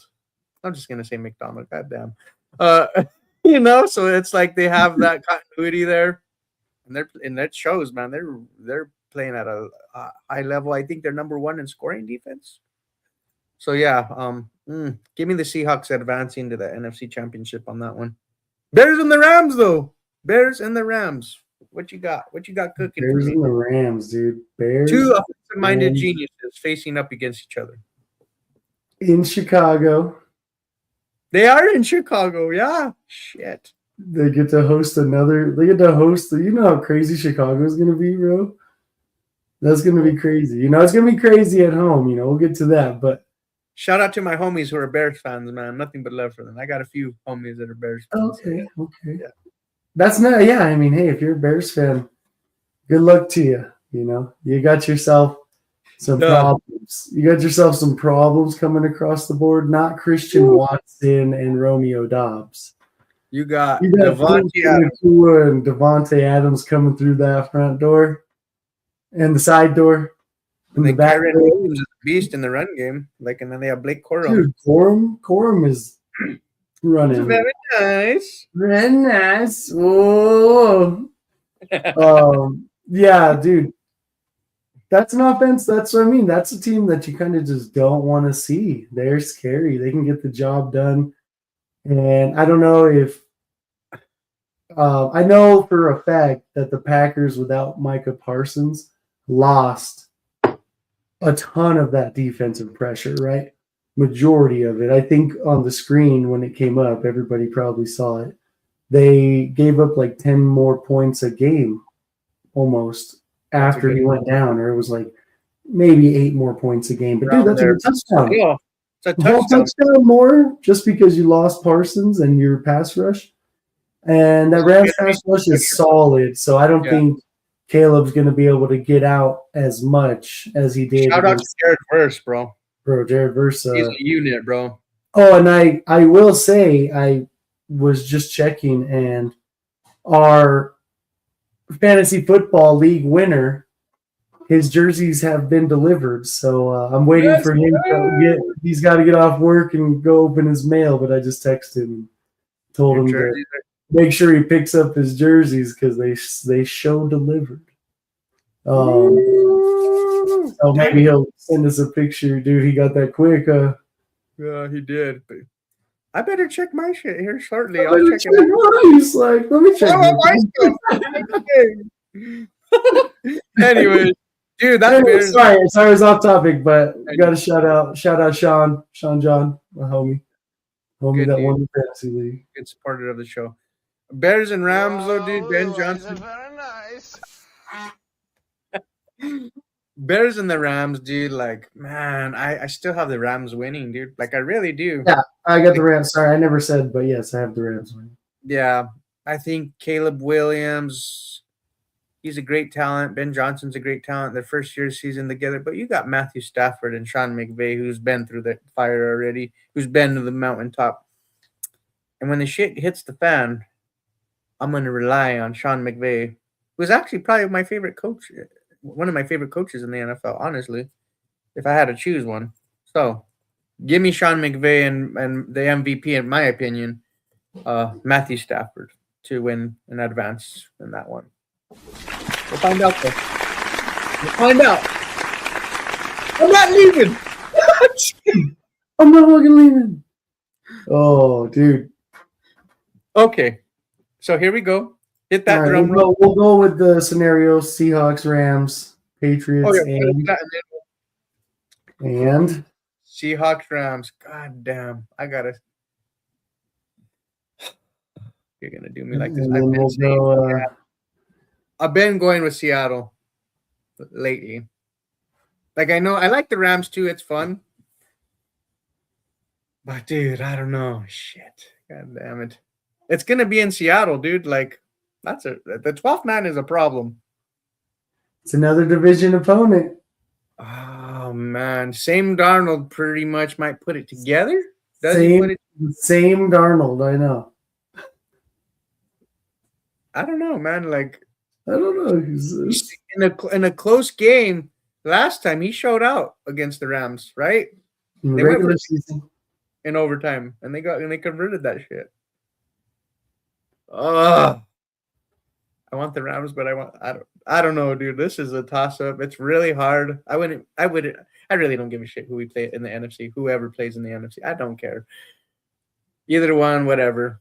I'm just gonna say McDonald. Goddamn. So it's like they have that continuity there, and that shows, man. They're playing at a high level. I think they're number one in scoring defense. So yeah, give me the Seahawks advancing to the NFC Championship on that one. Bears and the Rams, though. Bears and the Rams. What you got? What you got cooking? Bears and the Rams, dude. Bears. Two offensive-minded geniuses facing up against each other in Chicago. They are in Chicago. Yeah. Shit. They get to host another. They get to host. You know how crazy Chicago is going to be, bro. That's going to be crazy. It's going to be crazy at home. We'll get to that, but. Shout out to my homies who are Bears fans, man. Nothing but love for them. I got a few homies that are Bears fans. Okay. Yeah. That's not, yeah. I mean, hey, if you're a Bears fan, good luck to you. You got yourself some problems. You got yourself some problems coming across the board. Not Christian Watson and Romeo Doubs. You got Devontae Adams. And Devontae Adams coming through that front door and the side door. And the back Williams is a beast in the run game. And then they have Blake Corum. Dude, Corum is running. Very nice. Very nice. Oh. Yeah, dude. That's an offense. That's what I mean. That's a team that you kind of just don't want to see. They're scary. They can get the job done. And I don't know if I know for a fact that the Packers without Micah Parsons lost a ton of that defensive pressure, right? Majority of it. I think on the screen when it came up, everybody probably saw it. They gave up like 10 more points a game almost after he went down, or it was like maybe 8 more points a game. But dude, that's a touchdown. Yeah, it's a touchdown more just because you lost Parsons and your pass rush. And that Rams pass rush is solid, so I don't think Caleb's going to be able to get out as much as he did. Shout out to Jared Verse, bro. Bro, Jared Verse. He's a unit, bro. Oh, and I will say, I was just checking, and our fantasy football league winner, his jerseys have been delivered. So I'm waiting for him to he's got to get off work and go open his mail, but I just texted him and told him to make sure he picks up his jerseys because they show delivered. So maybe he'll send us a picture, dude. He got that quick. Yeah, he did. But I better check my shit here shortly. I'll check it out. He's like, let me check. Anyway, dude, that Anyway, Bears. sorry, I was off topic, but got to shout out Sean John, my homie Good that dude. won the fantasy league. Good supporter of the show. Bears and Rams, though, dude. Ben Johnson. Very nice. Bears and the Rams, dude. Like, man, I still have the Rams winning, dude. Like, I really do. Yeah, I got the Rams. Sorry, I never said, but yes, I have the Rams winning. Yeah, I think Caleb Williams, he's a great talent. Ben Johnson's a great talent. Their first year season together. But you got Matthew Stafford and Sean McVay, who's been through the fire already, who's been to the mountaintop. And when the shit hits the fan, I'm going to rely on Sean McVay, who's actually probably my favorite coach, one of my favorite coaches in the NFL, honestly, if I had to choose one. So give me Sean McVay and the MVP, in my opinion, Matthew Stafford, to win and advance in that one. We'll find out, though. We'll find out. I'm not leaving. I'm not fucking leaving. Oh, dude. Okay. So here we go. Hit that drum roll. We'll go with the scenario: Seahawks, Rams, Patriots, Oh, yeah. and Seahawks, Rams. God damn. I got to. You're going to do me like this. I've been going with Seattle lately. Like, I know I like the Rams too. It's fun. But, dude, I don't know. Shit. God damn it. It's going to be in Seattle, dude. Like, the 12th man is a problem. It's another division opponent. Oh, man. Same Darnold pretty much might put it together. Same Darnold, I know. I don't know, man. Like, I don't know. In a close game last time, he showed out against the Rams, right? In They regular went season. in overtime, and they converted that shit. I want the Rams, but I don't know, dude. This is a toss up. It's really hard. I really don't give a shit who we play in the NFC. Whoever plays in the NFC, I don't care. Either one, whatever.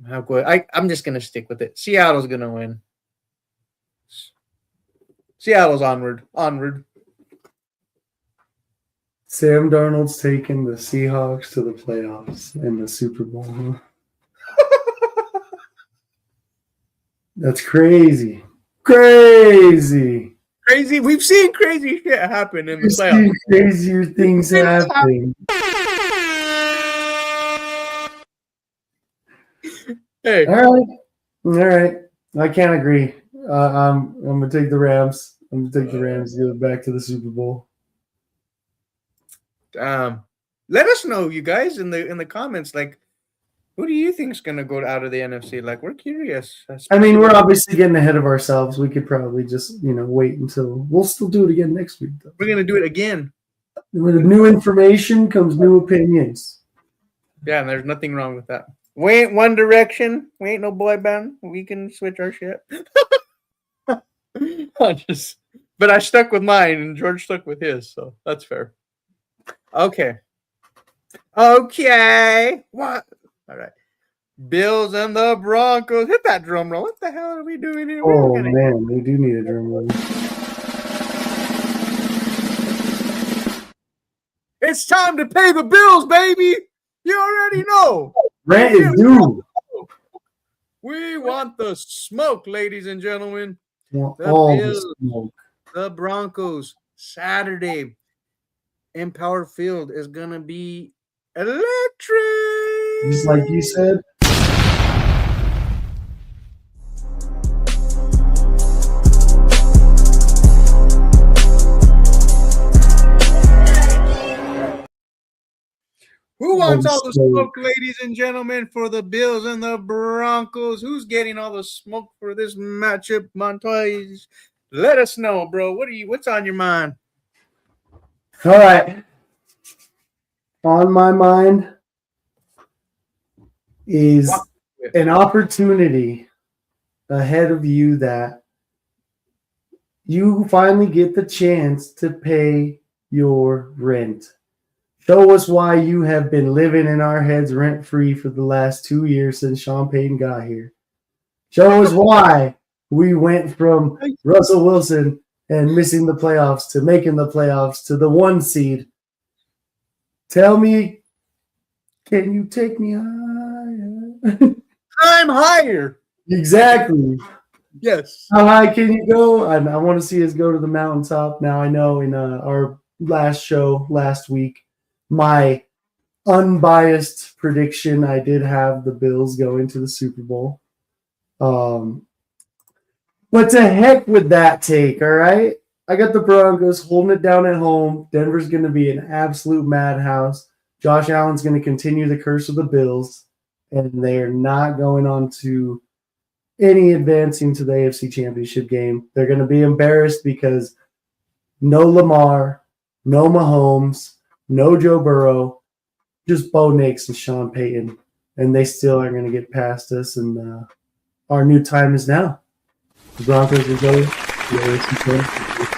How good? I'm just gonna stick with it. Seattle's gonna win. Seattle's onward. Sam Darnold's taking the Seahawks to the playoffs and the Super Bowl. Huh? That's crazy. Crazy. We've seen crazy shit happen in the playoffs. Crazier things happen. Hey. All right. I can't agree. I'm gonna take the Rams. I'm gonna take the Rams. Go back to the Super Bowl. Let us know, you guys, in the comments. Like, who do you think's gonna go out of the NFC? Like, we're curious. I mean, we're obviously getting ahead of ourselves. We could probably just wait until we'll still do it again next week. Though. We're gonna do it again. With new information comes new opinions. Yeah, and there's nothing wrong with that. We ain't One Direction. We ain't no boy band. We can switch our shit. But I stuck with mine, and George stuck with his, so that's fair. Okay. What? All right. Bills and the Broncos. Hit that drum roll. What the hell are we doing here? Oh, man. We do need a drum roll. It's time to pay the bills, baby. You already know. Rent is due. We want the smoke, ladies and gentlemen. Want The all the Bills, smoke. the Broncos, Saturday in Power Field is going to be electric. Just like you said. Who wants all the smoke, ladies and gentlemen, for the Bills and the Broncos? Who's getting all the smoke for this matchup, Montoya? Let us know, bro. What's on your mind? All right. On my mind is an opportunity ahead of you that you finally get the chance to pay your rent. Show us why you have been living in our heads rent-free for the last 2 years since Sean Payton got here. Show us why We went from Russell Wilson and missing the playoffs to making the playoffs to the 1 seed. Tell me, can you take me higher? I'm higher. Exactly. Yes. How high can you go? I want to see us go to the mountaintop. Now, I know in our last show last week, my unbiased prediction, I did have the Bills going to the Super Bowl. But to heck with that take, all right? I got the Broncos holding it down at home. Denver's going to be an absolute madhouse. Josh Allen's going to continue the curse of the Bills, and they're not going on to any advancing to the AFC Championship game. They're going to be embarrassed because no Lamar, no Mahomes, no Joe Burrow, just Bo Nix and Sean Payton, and they still are going to get past us, and our new time is now. The Broncos will go to the AFC Championship.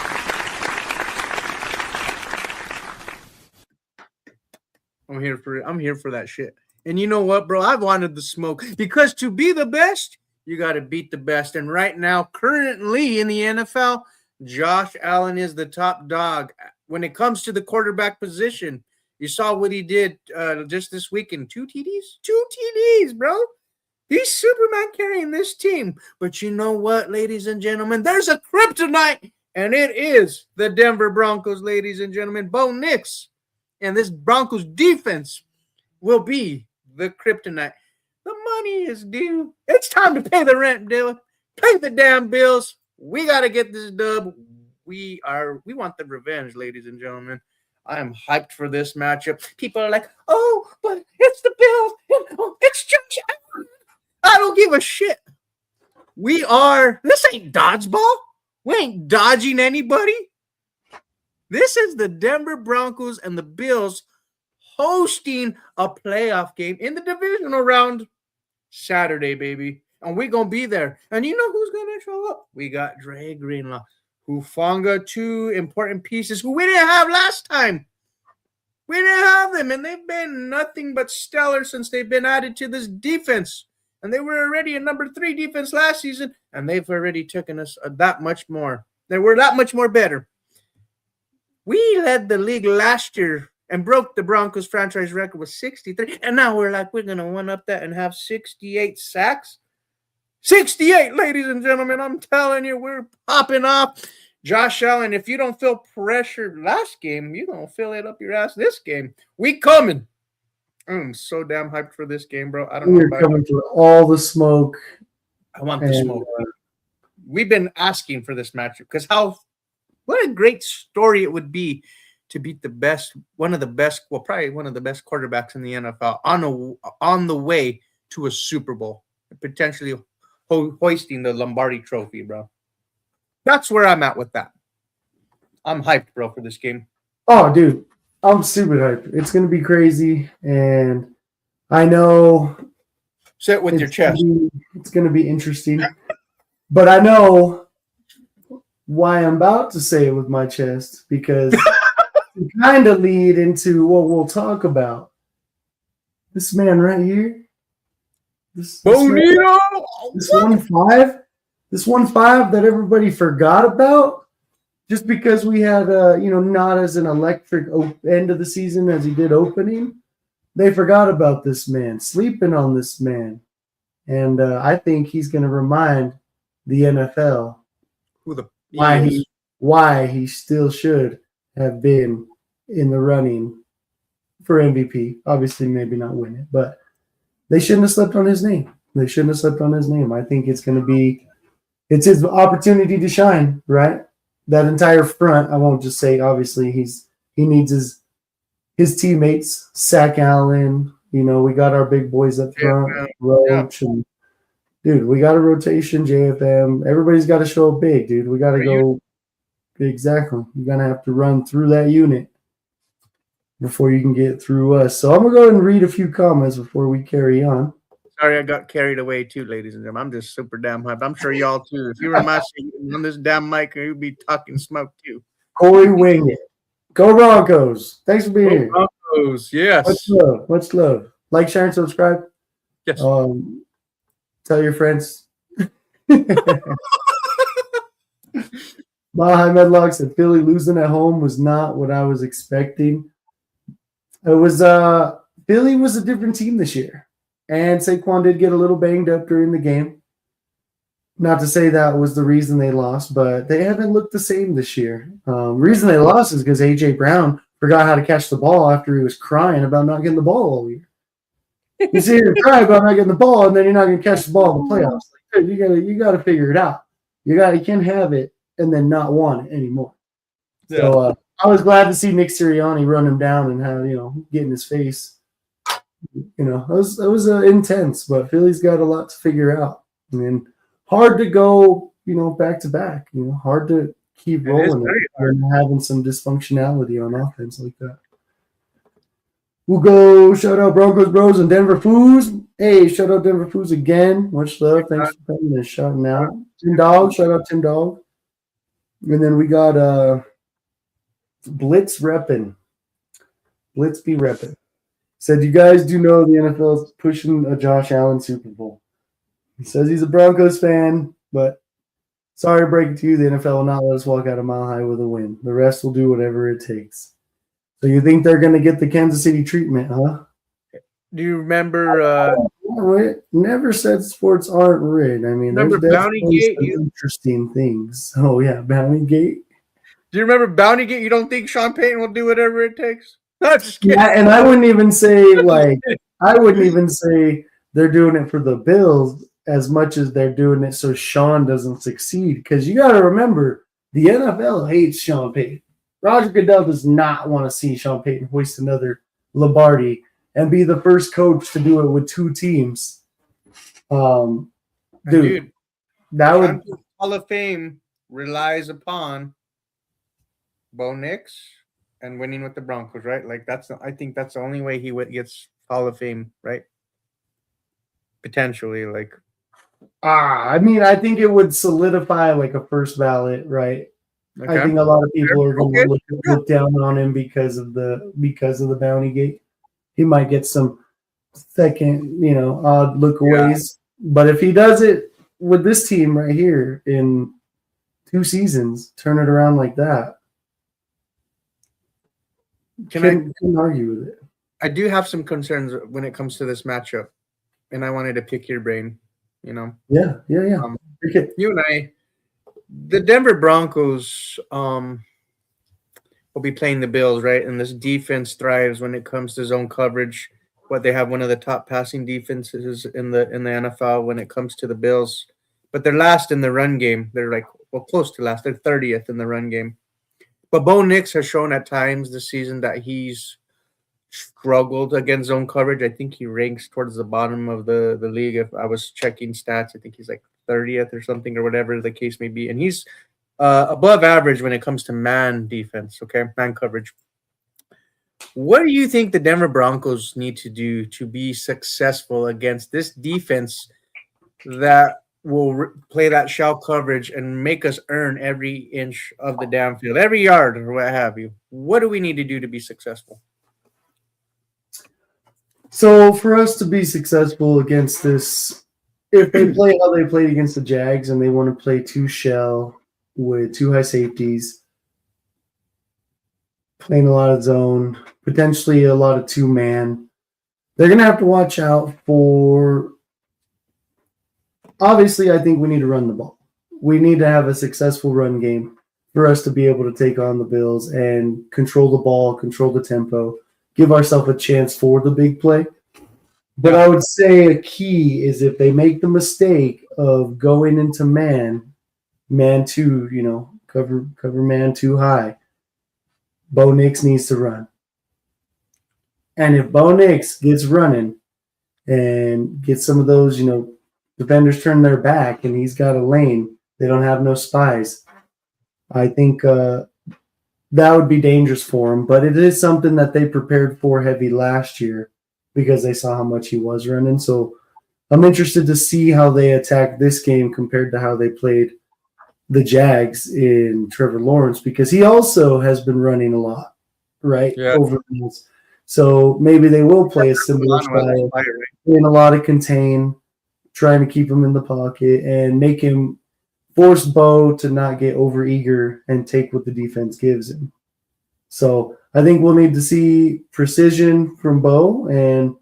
I'm here for that shit. And you know what, bro? I've wanted the smoke because to be the best, you got to beat the best. And right now, currently in the NFL, Josh Allen is the top dog when it comes to the quarterback position. You saw what he did just this weekend. 2 TDs? 2 TDs, bro. He's Superman carrying this team. But you know what, ladies and gentlemen? There's a kryptonite, and it is the Denver Broncos, ladies and gentlemen. Bo Nix and this Broncos defense will be the kryptonite. The money is due. It's time to pay the rent, Dylan. Pay the damn bills. We got to get this dub. We want the revenge, ladies and gentlemen. I am hyped for this matchup. People are like, oh, but it's the Bills. It's Josh Allen. I don't give a shit. This ain't dodgeball. We ain't dodging anybody. This is the Denver Broncos and the Bills hosting a playoff game in the divisional round Saturday, baby. And we're going to be there. And you know who's going to show up? We got Dre Greenlaw, Hufanga, 2 important pieces who we didn't have last time. We didn't have them, and they've been nothing but stellar since they've been added to this defense. And they were already a number 3 defense last season, and they've already taken us that much more. They were that much more better. We led the league last year and broke the Broncos franchise record with 63. And now we're going to one-up that and have 68 sacks. 68, ladies and gentlemen. I'm telling you, we're popping off. Josh Allen, if you don't feel pressure last game, you're going to feel it up your ass this game. We coming. I'm so damn hyped for this game, bro. I don't know. We're coming for all the smoke. I want the smoke. We've been asking for this matchup because what a great story it would be to beat one of the best quarterbacks in the NFL on the way to a Super Bowl, potentially hoisting the Lombardi Trophy, bro. That's where I'm at with that. I'm hyped, bro, for this game. Oh, dude, I'm super hyped. It's going to be crazy, and I know. Say it with your chest. It's going to be interesting, but I know why I'm about to say it with my chest because to kind of lead into what we'll talk about. This man right here, this 1-5, this 1-5 that everybody forgot about, just because we had not as an electric end of the season as he did opening. They forgot about this man, sleeping on this man, and I think he's going to remind the NFL why he still should have been in the running for MVP. Obviously, maybe not win it, but they shouldn't have slept on his name. I think it's going to be it's his opportunity to shine, right? That entire front, I won't just say, obviously, he needs his teammates, Sack Allen. We got our big boys up front, Roach, and dude, we got a rotation, JFM. Everybody's got to show up big, dude. We got to go. Exactly. You're going to have to run through that unit before you can get through us. So I'm going to go ahead and read a few comments before we carry on. Sorry, I got carried away too, ladies and gentlemen. I'm just super damn hyped. I'm sure y'all too. If you were my seat on this damn mic, you'd be talking smoke too. Corey Wing it. Go Broncos. Thanks for being here. Broncos, yes. Much love. Like, share, and subscribe. Yes. Tell your friends. Medlock said Philly losing at home was not what I was expecting. It was Philly was a different team this year, and Saquon did get a little banged up during the game. Not to say that was the reason they lost, but they haven't looked the same this year. Reason they lost is because A.J. Brown forgot how to catch the ball after he was crying about not getting the ball all year. You see him cry about not getting the ball, and then you're not going to catch the ball in the playoffs. Like, you got to figure it out. You can't have it and then not want it anymore. Yeah. So I was glad to see Nick Sirianni run him down and have get in his face. It was intense, but Philly's got a lot to figure out. I mean, hard to go back to back. Hard to keep rolling and having some dysfunctionality on offense like that. We'll go shout out Broncos Bros and Denver Foos. Hey, shout out Denver Foos again. Much love. Thanks for coming and shouting out. Tim Dog, shout out Tim Dog. And then we got Blitz repping. Blitz be repping. Said, you guys do know the NFL is pushing a Josh Allen Super Bowl. He says he's a Broncos fan, but sorry to break it to you, the NFL will not let us walk out a mile high with a win. The rest will do whatever it takes. So you think they're going to get the Kansas City treatment, huh? Do you remember? Never said sports aren't rigged. I mean, remember Bountygate? Interesting things. Oh yeah, Bountygate. Do you remember Bountygate? You don't think Sean Payton will do whatever it takes? No, just kidding. Yeah, and I wouldn't even say they're doing it for the Bills as much as they're doing it so Sean doesn't succeed. Because you got to remember, the NFL hates Sean Payton. Roger Goodell does not want to see Sean Payton hoist another Lombardi and be the first coach to do it with two teams. Dude, that would Hall of Fame relies upon Bo Nix and winning with the Broncos, right? Like I think that's the only way he gets Hall of Fame, right? Potentially, like. I mean, I think it would solidify like a first ballot, right? Okay. I think a lot of people are going to look down on him because of the Bountygate. He might get some second, odd look aways. But if he does it with this team right here in 2 seasons, turn it around like that, can argue with it. I do have some concerns when it comes to this matchup, and I wanted to pick your brain. Yeah. You and I. The Denver Broncos will be playing the Bills, right? And this defense thrives when it comes to zone coverage. They have one of the top passing defenses in the NFL when it comes to the Bills. But they're last in the run game. They're close to last. They're 30th in the run game. But Bo Nix has shown at times this season that he's struggled against zone coverage. I think he ranks towards the bottom of the league. If I was checking stats, I think he's 30th or something, or whatever the case may be. And he's above average when it comes to man defense, man coverage. What do you think the Denver Broncos need to do to be successful against this defense that will play that shell coverage and make us earn every inch of the damn field, every yard or what have you? What do we need to do to be successful? So for us to be successful against this, if they play how they played against the Jags and they want to play 2 shell with 2 high safeties, playing a lot of zone, potentially a lot of 2-man, they're going to have to watch out for – obviously, I think we need to run the ball. We need to have a successful run game for us to be able to take on the Bills and control the ball, control the tempo, give ourselves a chance for the big play. But I would say a key is if they make the mistake of going into man 2, cover man 2 high, Bo Nix needs to run. And if Bo Nix gets running and gets some of those, defenders turn their back and he's got a lane, they don't have no spies, I think that would be dangerous for him. But it is something that they prepared for heavy last year, because they saw how much he was running. So I'm interested to see how they attack this game compared to how they played the Jags in Trevor Lawrence, because he also has been running a lot, right? Yeah. Over the So maybe they will play a similar style, in a lot of contain, trying to keep him in the pocket and make him force Bo to not get overeager and take what the defense gives him. So I think we'll need to see precision from Bo, and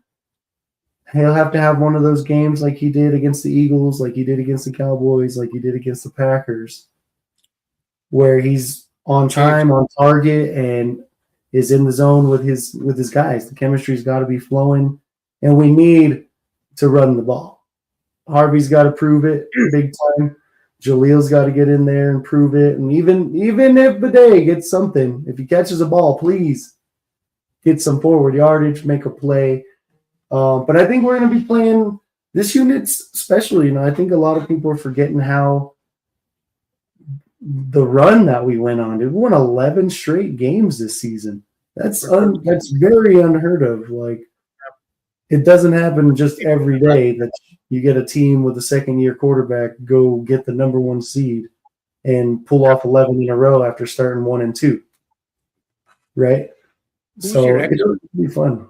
he'll have to have one of those games like he did against the Eagles, like he did against the Cowboys, like he did against the Packers, where he's on time, on target, and is in the zone with his guys. The chemistry's got to be flowing, and we need to run the ball. Harvey's got to prove it big time. Jaleel's got to get in there and prove it. And even if Bidet gets something, if he catches a ball, please get some forward yardage, make a play. But I think we're going to be playing this unit especially. I think a lot of people are forgetting how the run that we went on. We won 11 straight games this season. That's very unheard of. Like, it doesn't happen just every day that you get a team with a second-year quarterback go get the number 1 seed and pull off 11 in a row after starting 1-2, right? So it'll be fun.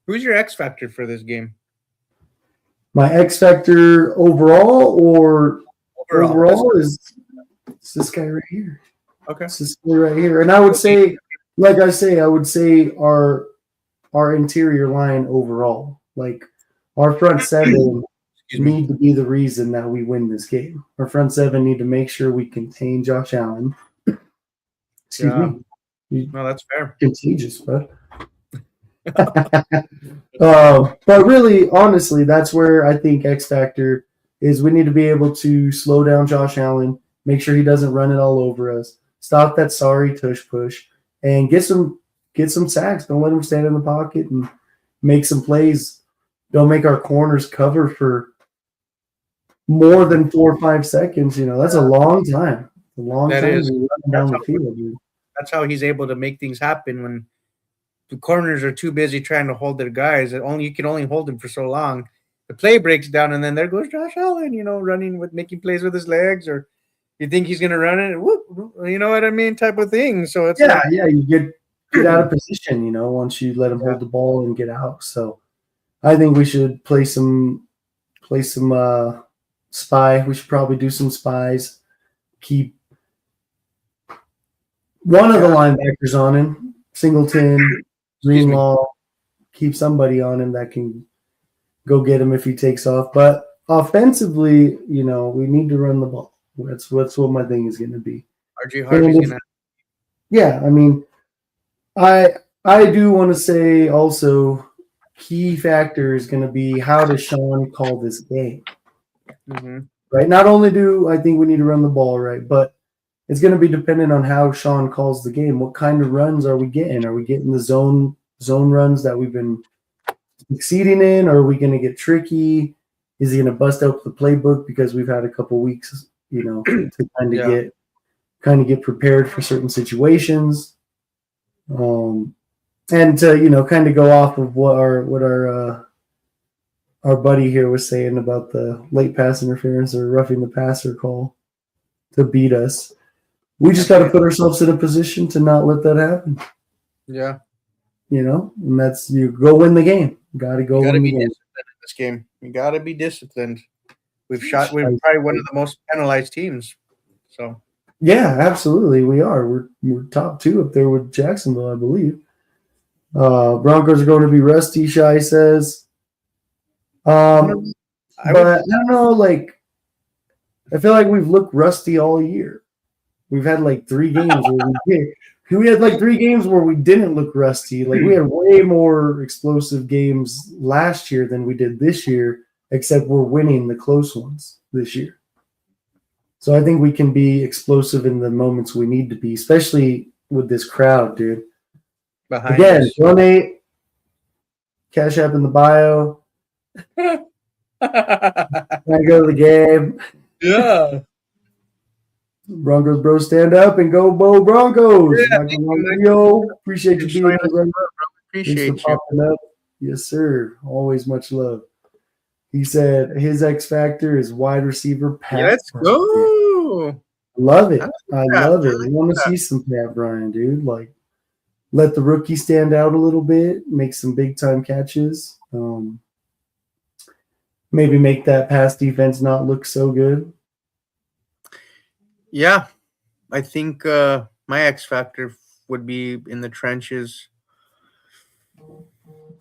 Who's your X factor for this game? My X factor overall is this guy right here. Okay, it's this guy right here, and I would say, our interior line overall, like our front seven. Need to be the reason that we win this game. Our front seven need to make sure we contain Josh Allen. Excuse me. No, that's fair. Contagious, bud. But really, honestly, that's where I think X factor is. We need to be able to slow down Josh Allen, make sure he doesn't run it all over us, stop that sorry tush push, and get some sacks. Don't let him stand in the pocket and make some plays. Don't make our corners cover for more than 4 or 5 seconds. That's a long time. A long that time is. down the field, dude. That's how he's able to make things happen when the corners are too busy trying to hold their guys. You can only hold them for so long. The play breaks down, and then there goes Josh Allen, running with making plays with his legs, or you think he's going to run it, whoop, you know what I mean, type of thing. So it's you get out of position, once you let him hold the ball and get out. So I think we should play some spy. We should probably do some spies. Keep one of the linebackers on him, Singleton, Greenlaw. Keep somebody on him that can go get him if he takes off. But offensively, we need to run the ball. That's what my thing is going to be. RJ Harvey's going to. Yeah, I mean, I do want to say also, key factor is going to be how does Sean call this game, right? Not only do I think we need to run the ball right, but it's going to be dependent on how Sean calls the game. What kind of runs are we getting? Are we getting the zone runs that we've been succeeding in? Or are we going to get tricky? Is he going to bust out the playbook because we've had a couple weeks, to kind of get prepared for certain situations, and to kind of go off of what our buddy here was saying about the late pass interference or roughing the passer call to beat us. We just got to put ourselves in a position to not let that happen. Yeah. And that's, you go win the game. Got to go win the game. Disciplined in this game. You got to be disciplined. We're probably one of the most penalized teams. So. Yeah, absolutely. We are. We're top 2 up there with Jacksonville, I believe. Broncos are going to be rusty, Shai says. But I don't know, I feel like we've looked rusty all year. We've had 3 games where we had 3 games where we didn't look rusty. We had way more explosive games last year than we did this year, except we're winning the close ones this year. So I think we can be explosive in the moments we need to be, especially with this crowd, dude. Again, donate. Cash App in the bio. I go to the game. Yeah. Broncos, bro, stand up and go, Bo Broncos. Yeah, appreciate you being here. Appreciate you. Up. Yes, sir. Always much love. He said his X factor is wide receiver Pat. Let's go. Love it. I love it. I want to see some Pat Bryant, dude. Let the rookie stand out a little bit, make some big time catches. Maybe make that pass defense not look so good. Yeah, I think my X factor would be in the trenches.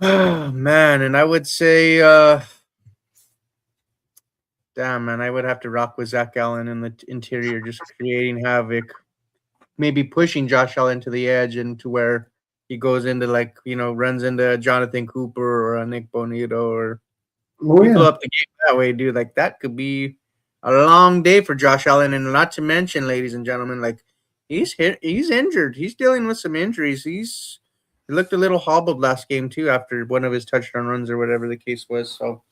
Oh, man, and I would say, damn, man, I would have to rock with Zach Allen in the interior, just creating havoc, maybe pushing Josh Allen to the edge and to where he goes into runs into Jonathan Cooper or a Nick Bonito, or Oh you blow yeah. up the game that way, dude. Like that could be a long day for Josh Allen, and not to mention, ladies and gentlemen, like he's injured. He's dealing with some injuries. He looked a little hobbled last game too after one of his touchdown runs or whatever the case was. So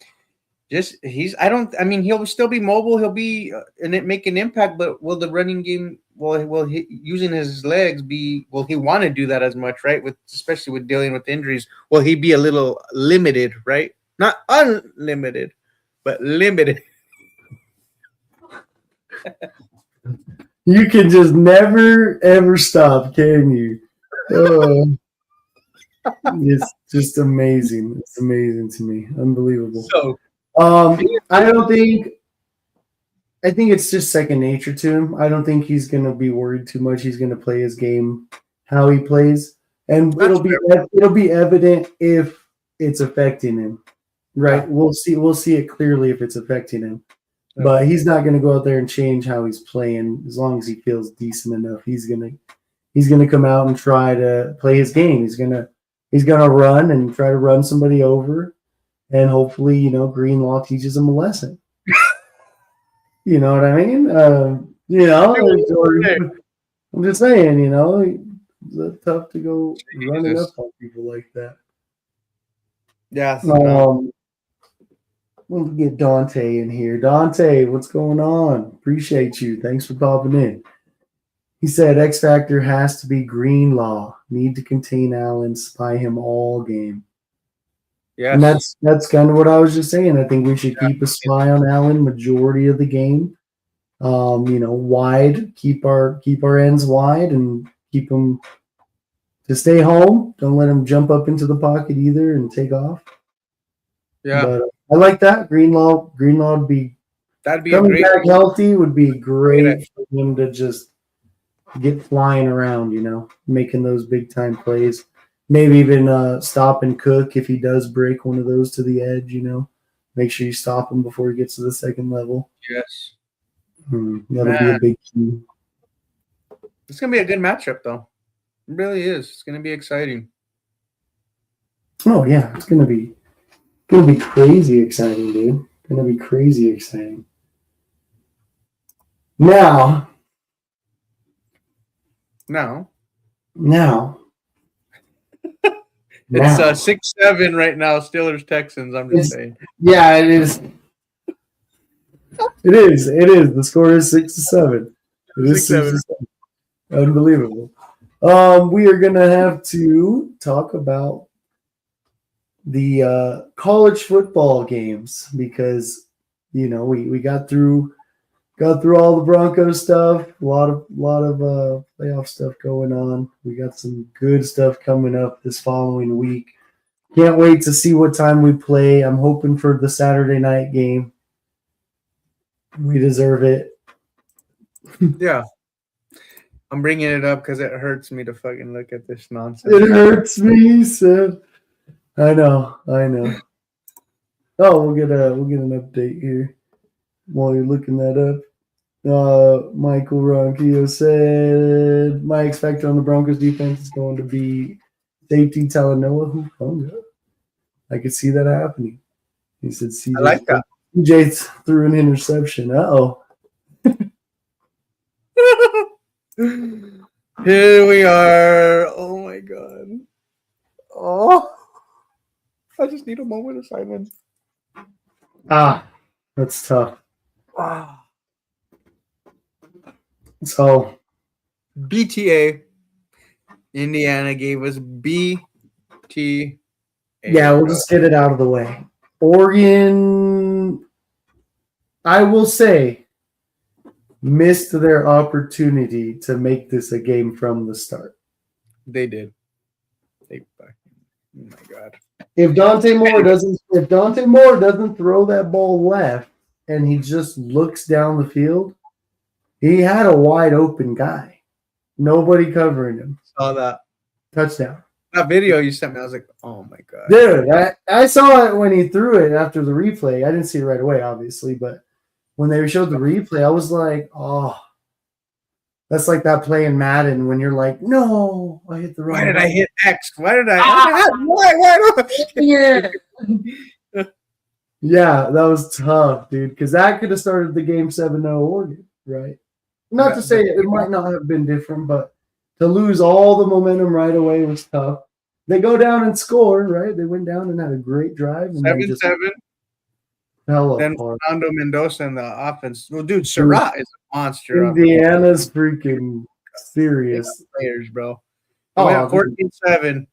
just he's I don't I mean he'll still be mobile. He'll be and it make an impact. But will the running game? Will he, using his legs be? Will he want to do that as much? Right, with especially with dealing with injuries. Will he be a little limited? Right, not unlimited, but limited. You can just never ever stop, can you? Oh, it's just amazing. It's amazing to me. Unbelievable. So I don't think. I think it's just second nature to him. I don't think he's going to be worried too much. He's going to play his game how he plays, and it'll be evident if it's affecting him. Right? Yeah. We'll see it clearly if it's affecting him. Yeah. But he's not going to go out there and change how he's playing as long as he feels decent enough. He's gonna come out and try to play his game. He's gonna run and try to run somebody over, and hopefully, Greenlaw teaches him a lesson. You know what I mean? I'm just saying, it's tough to go running up on people like that. Yeah. We'll get Dante in here. Dante, what's going on? Appreciate you. Thanks for popping in. He said X Factor has to be Greenlaw. Need to contain Allen, spy him all game. Yes. And that's kind of what I was just saying. I think we should keep a spy on Allen majority of the game. Wide, keep our ends wide and keep them to stay home. Don't let him jump up into the pocket either and take off. Yeah. But I like that. Greenlaw would be That'd be coming great. back healthy would be great for him to just get flying around, making those big time plays. Maybe even stop and cook if he does break one of those to the edge, Make sure you stop him before he gets to the second level. Yes. That'll be a big key. It's gonna be a good matchup, though. It really is. It's gonna be exciting. Oh yeah, it's gonna be crazy exciting, dude. Gonna be crazy exciting. Now. It's 6-7 right now, Steelers Texans. I'm just saying. Yeah, it is. It is. The score is 6-7. It is 6-7. Unbelievable. We are gonna have to talk about the college football games because we got through all the Broncos stuff, a lot of playoff stuff going on. We got some good stuff coming up this following week. Can't wait to see what time we play. I'm hoping for the Saturday night game. We deserve it. Yeah. I'm bringing it up because it hurts me to fucking look at this nonsense. It hurts me, Sid. I know. Oh, we'll get an update here while you're looking that up. Michael Ronquillo said my X factor on the Broncos defense is going to be safety Talanoa Hufanga. I could see that happening. He said CJ, I like that. CJ threw an interception. Uh-oh. Here we are. Oh my god. Oh, I just need a moment of silence. That's tough. Ah. So BTA, Indiana gave us BTA. Yeah, we'll just get it out of the way. Oregon, I will say, missed their opportunity to make this a game from the start. They did. Oh my god! If Dante Moore doesn't throw that ball left and he just looks down the field, He had a wide open guy. Nobody covering him. Saw that. Touchdown. That video you sent me, I was like, oh my God. Dude, I saw it when he threw it after the replay. I didn't see it right away, obviously, but when they showed the replay, I was like, oh, that's like that play in Madden when you're like, no, I hit the wrong Why did I button. hit X? Why did I? Why? Yeah. Yeah, that was tough, dude, because that could have started the game 7-0 Oregon, right? Not to say it might not have been different, but to lose all the momentum right away was tough. They go down and score, right? They went down and had a great drive. And 7-7. Fell Then apart. Fernando Mendoza in the offense. Well, dude, Surratt is a monster. Indiana's freaking serious. Players, bro. Oh, Went 14-7.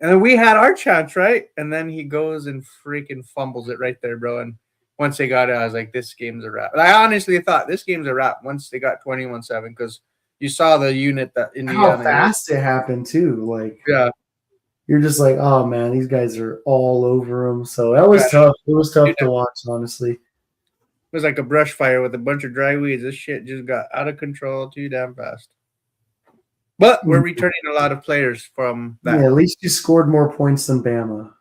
And then we had our chance, right? And then he goes and freaking fumbles it right there, bro. And once they got it, I was like, this game's a wrap. I honestly thought this game's a wrap once they got 21-7 because you saw the unit that Indiana. How fast it happened, too. Like, yeah. You're just like, oh, man, these guys are all over them. So that was tough. It was tough to watch, honestly. It was like a brush fire with a bunch of dry weeds. This shit just got out of control too damn fast. But we're returning a lot of players from that. Yeah, at least you scored more points than Bama.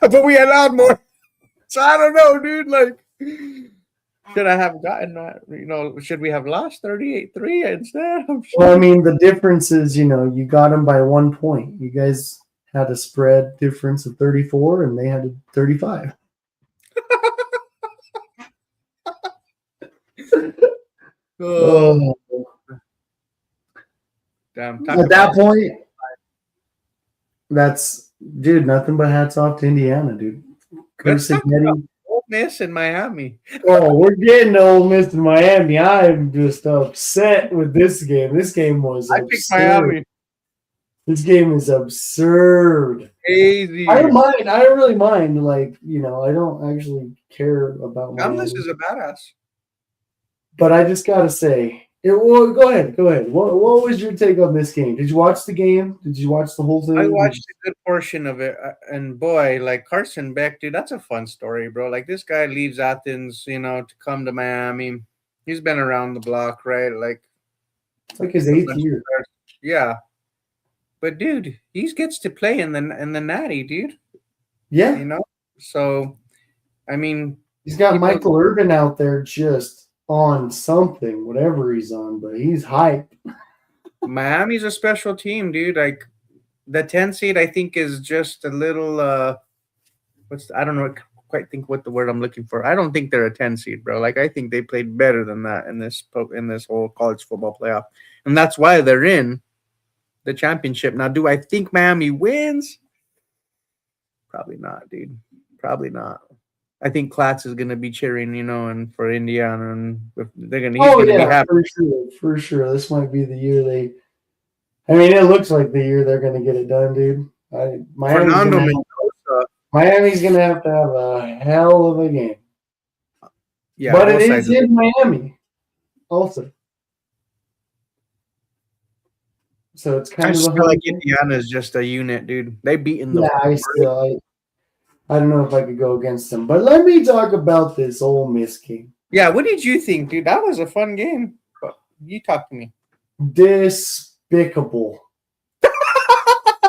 But we allowed more. So I don't know, dude. Like, should I have gotten that? You know, should we have lost 38-3 instead? Well, I mean, the difference is, you got them by 1 point. You guys had a spread difference of 34, and they had 35. Oh. Damn. At that point, dude, nothing but hats off to Indiana, dude. Ole Miss in Miami. Oh, we're getting to Ole Miss in Miami. I'm just upset with this game. This game was absurd. Picked Miami. This game is absurd. Crazy. I don't really mind. Like, I don't actually care about Miami. This is a badass. But I just gotta say, well, go ahead. What was your take on this game? Did you watch the game? Did you watch the whole thing? I watched a good portion of it, and boy, like Carson Beck, dude, that's a fun story, bro. Like this guy leaves Athens, to come to Miami. He's been around the block, right? Like it's like his 8th year. Yeah, but dude, he gets to play in the Natty, dude. Yeah, So, I mean, he's got Michael Irvin out there just on something, whatever he's on, but he's hyped. Miami's a special team, dude. Like the 10 seed, I think, is just a little I don't know quite think what the word I'm looking for. I don't think they're a 10 seed, bro. Like I think they played better than that in this whole college football playoff. And that's why they're in the championship. Now, do I think Miami wins? Probably not, dude. Probably not. I think Klatz is going to be cheering, and for Indiana, and they're going to. Oh yeah, for sure. This might be the year they. I mean, it looks like the year they're going to get it done, dude. Miami's going to have to have a hell of a game. Yeah, but it is in Miami, also. So it's kind of. I feel like Indiana is just a unit, dude. They beaten the. Yeah, I don't know if I could go against them, but let me talk about this Ole Miss game. Yeah, what did you think, dude? That was a fun game. You talk to me. Despicable.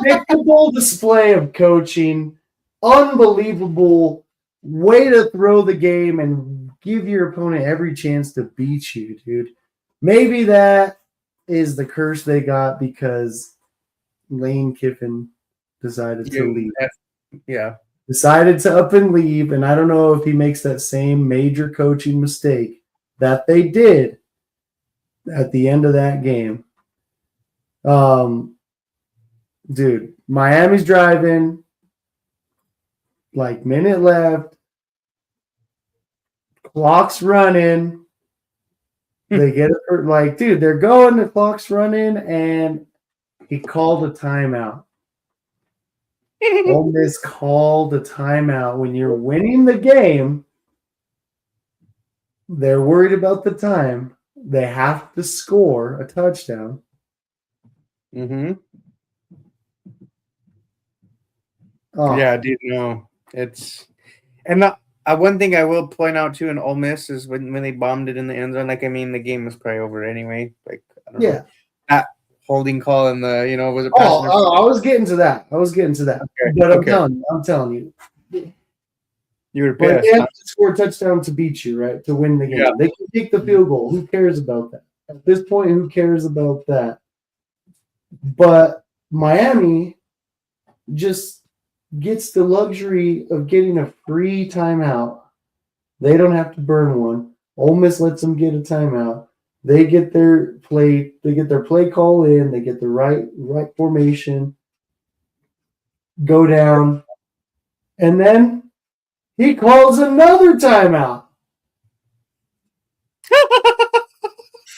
Despicable display of coaching. Unbelievable way to throw the game and give your opponent every chance to beat you, dude. Maybe that is the curse they got because Lane Kiffin decided to leave. Yeah. Decided to up and leave, and I don't know if he makes that same major coaching mistake that they did at the end of that game. Dude, Miami's driving, like minute left, clock's running. They get it, like, dude, they're going, the clock's running, and he called a timeout. Ole Miss called a timeout when you're winning the game. They're worried about the time. They have to score a touchdown. Mm-hmm. Oh. Yeah, dude, no. And One thing I will point out too in Ole Miss is when they bombed it in the end zone. Like, I mean, the game was probably over anyway. Like, I don't know. That holding call and the was it? I was getting to that. Okay, But okay. I'm telling you. You were But pissed. they have to score a touchdown to beat you, right? To win the game. Yeah. They can kick the field goal. Who cares about that? At this point, who cares about that? But Miami just gets the luxury of getting a free timeout. They don't have to burn one. Ole Miss lets them get a timeout. They get their play call in, they get the right formation, go down, and then he calls another timeout.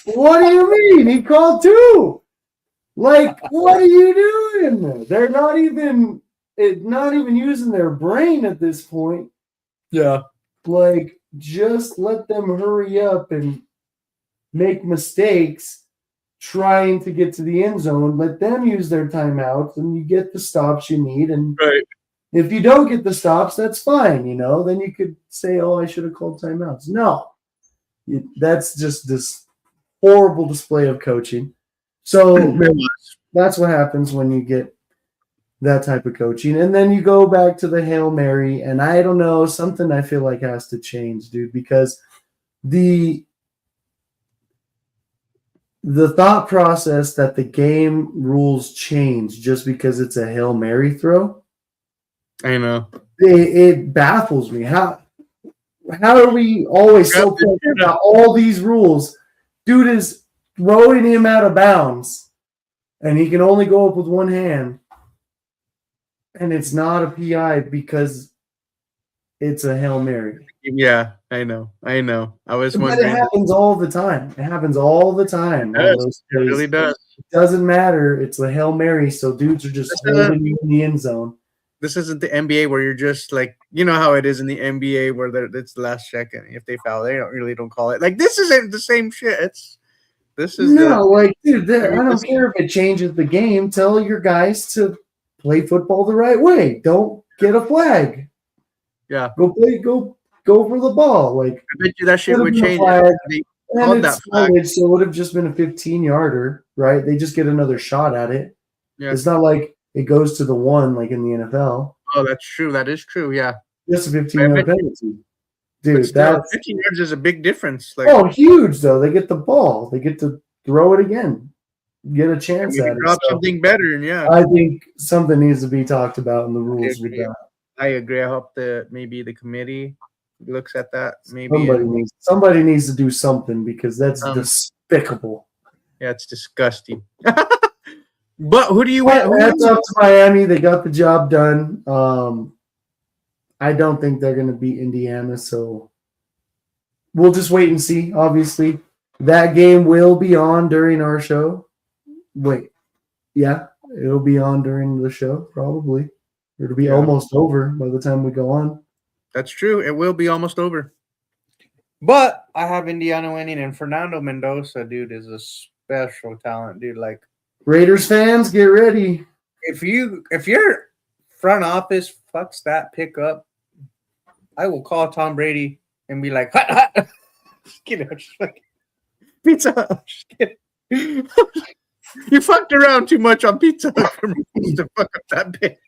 What do you mean? He called two. Like, what are you doing? They're not even using their brain at this point. Yeah. Like, just let them hurry up and make mistakes trying to get to the end zone. Let them use their timeouts, and you get the stops you need. And if you don't get the stops, that's fine. Then you could say, "Oh, I should have called timeouts." No, that's just this horrible display of coaching. So that's what happens when you get that type of coaching. And then you go back to the Hail Mary, and I don't know, something I feel like has to change, dude, because the thought process that the game rules change just because it's a Hail Mary throw, I know. It baffles me. How are we always so close about all these rules? Dude is throwing him out of bounds, and he can only go up with one hand. And it's not a PI because it's a Hail Mary. Yeah, I know. I was wondering. But it happens all the time. It really does. It doesn't matter. It's a Hail Mary, so dudes are just holding you in the end zone. This isn't the NBA where you're just like, how it is in the NBA where it's the last second. If they foul, they don't call it. Like, this isn't the same shit. Dude, I don't care if it changes the game. Tell your guys to play football the right way. Don't get a flag. Yeah. Go for the ball. Like, I bet you that shit would change. And it's college, so it would have just been a 15-yarder, right? They just get another shot at it. Yeah. It's not like it goes to the one like in the NFL. Oh, that's true. That is true. Yeah. Just a 15-yard penalty. Dude, still, 15 yards is a big difference. Like, huge, though. They get the ball. They get to throw it again. Get a chance at it. Drop something better, yeah. I think something needs to be talked about in the rules with that. I agree. I hope maybe the committee looks at that. Maybe somebody needs to do something because that's despicable. Yeah, it's disgusting. But who do you want? That's up to Miami. They got the job done. I don't think they're going to beat Indiana, so we'll just wait and see. Obviously, that game will be on during our show. Wait, yeah, it'll be on during the show, probably. It'll be almost over by the time we go on. That's true. It will be almost over. But I have Indiana winning, and Fernando Mendoza, dude, is a special talent, dude. Like, Raiders fans, get ready. If your front office fucks that pick up, I will call Tom Brady and be like, hut. Just kidding. Just like, Pizza Hut. Just kidding. You fucked around too much on Pizza Hut for me to fuck up that pick.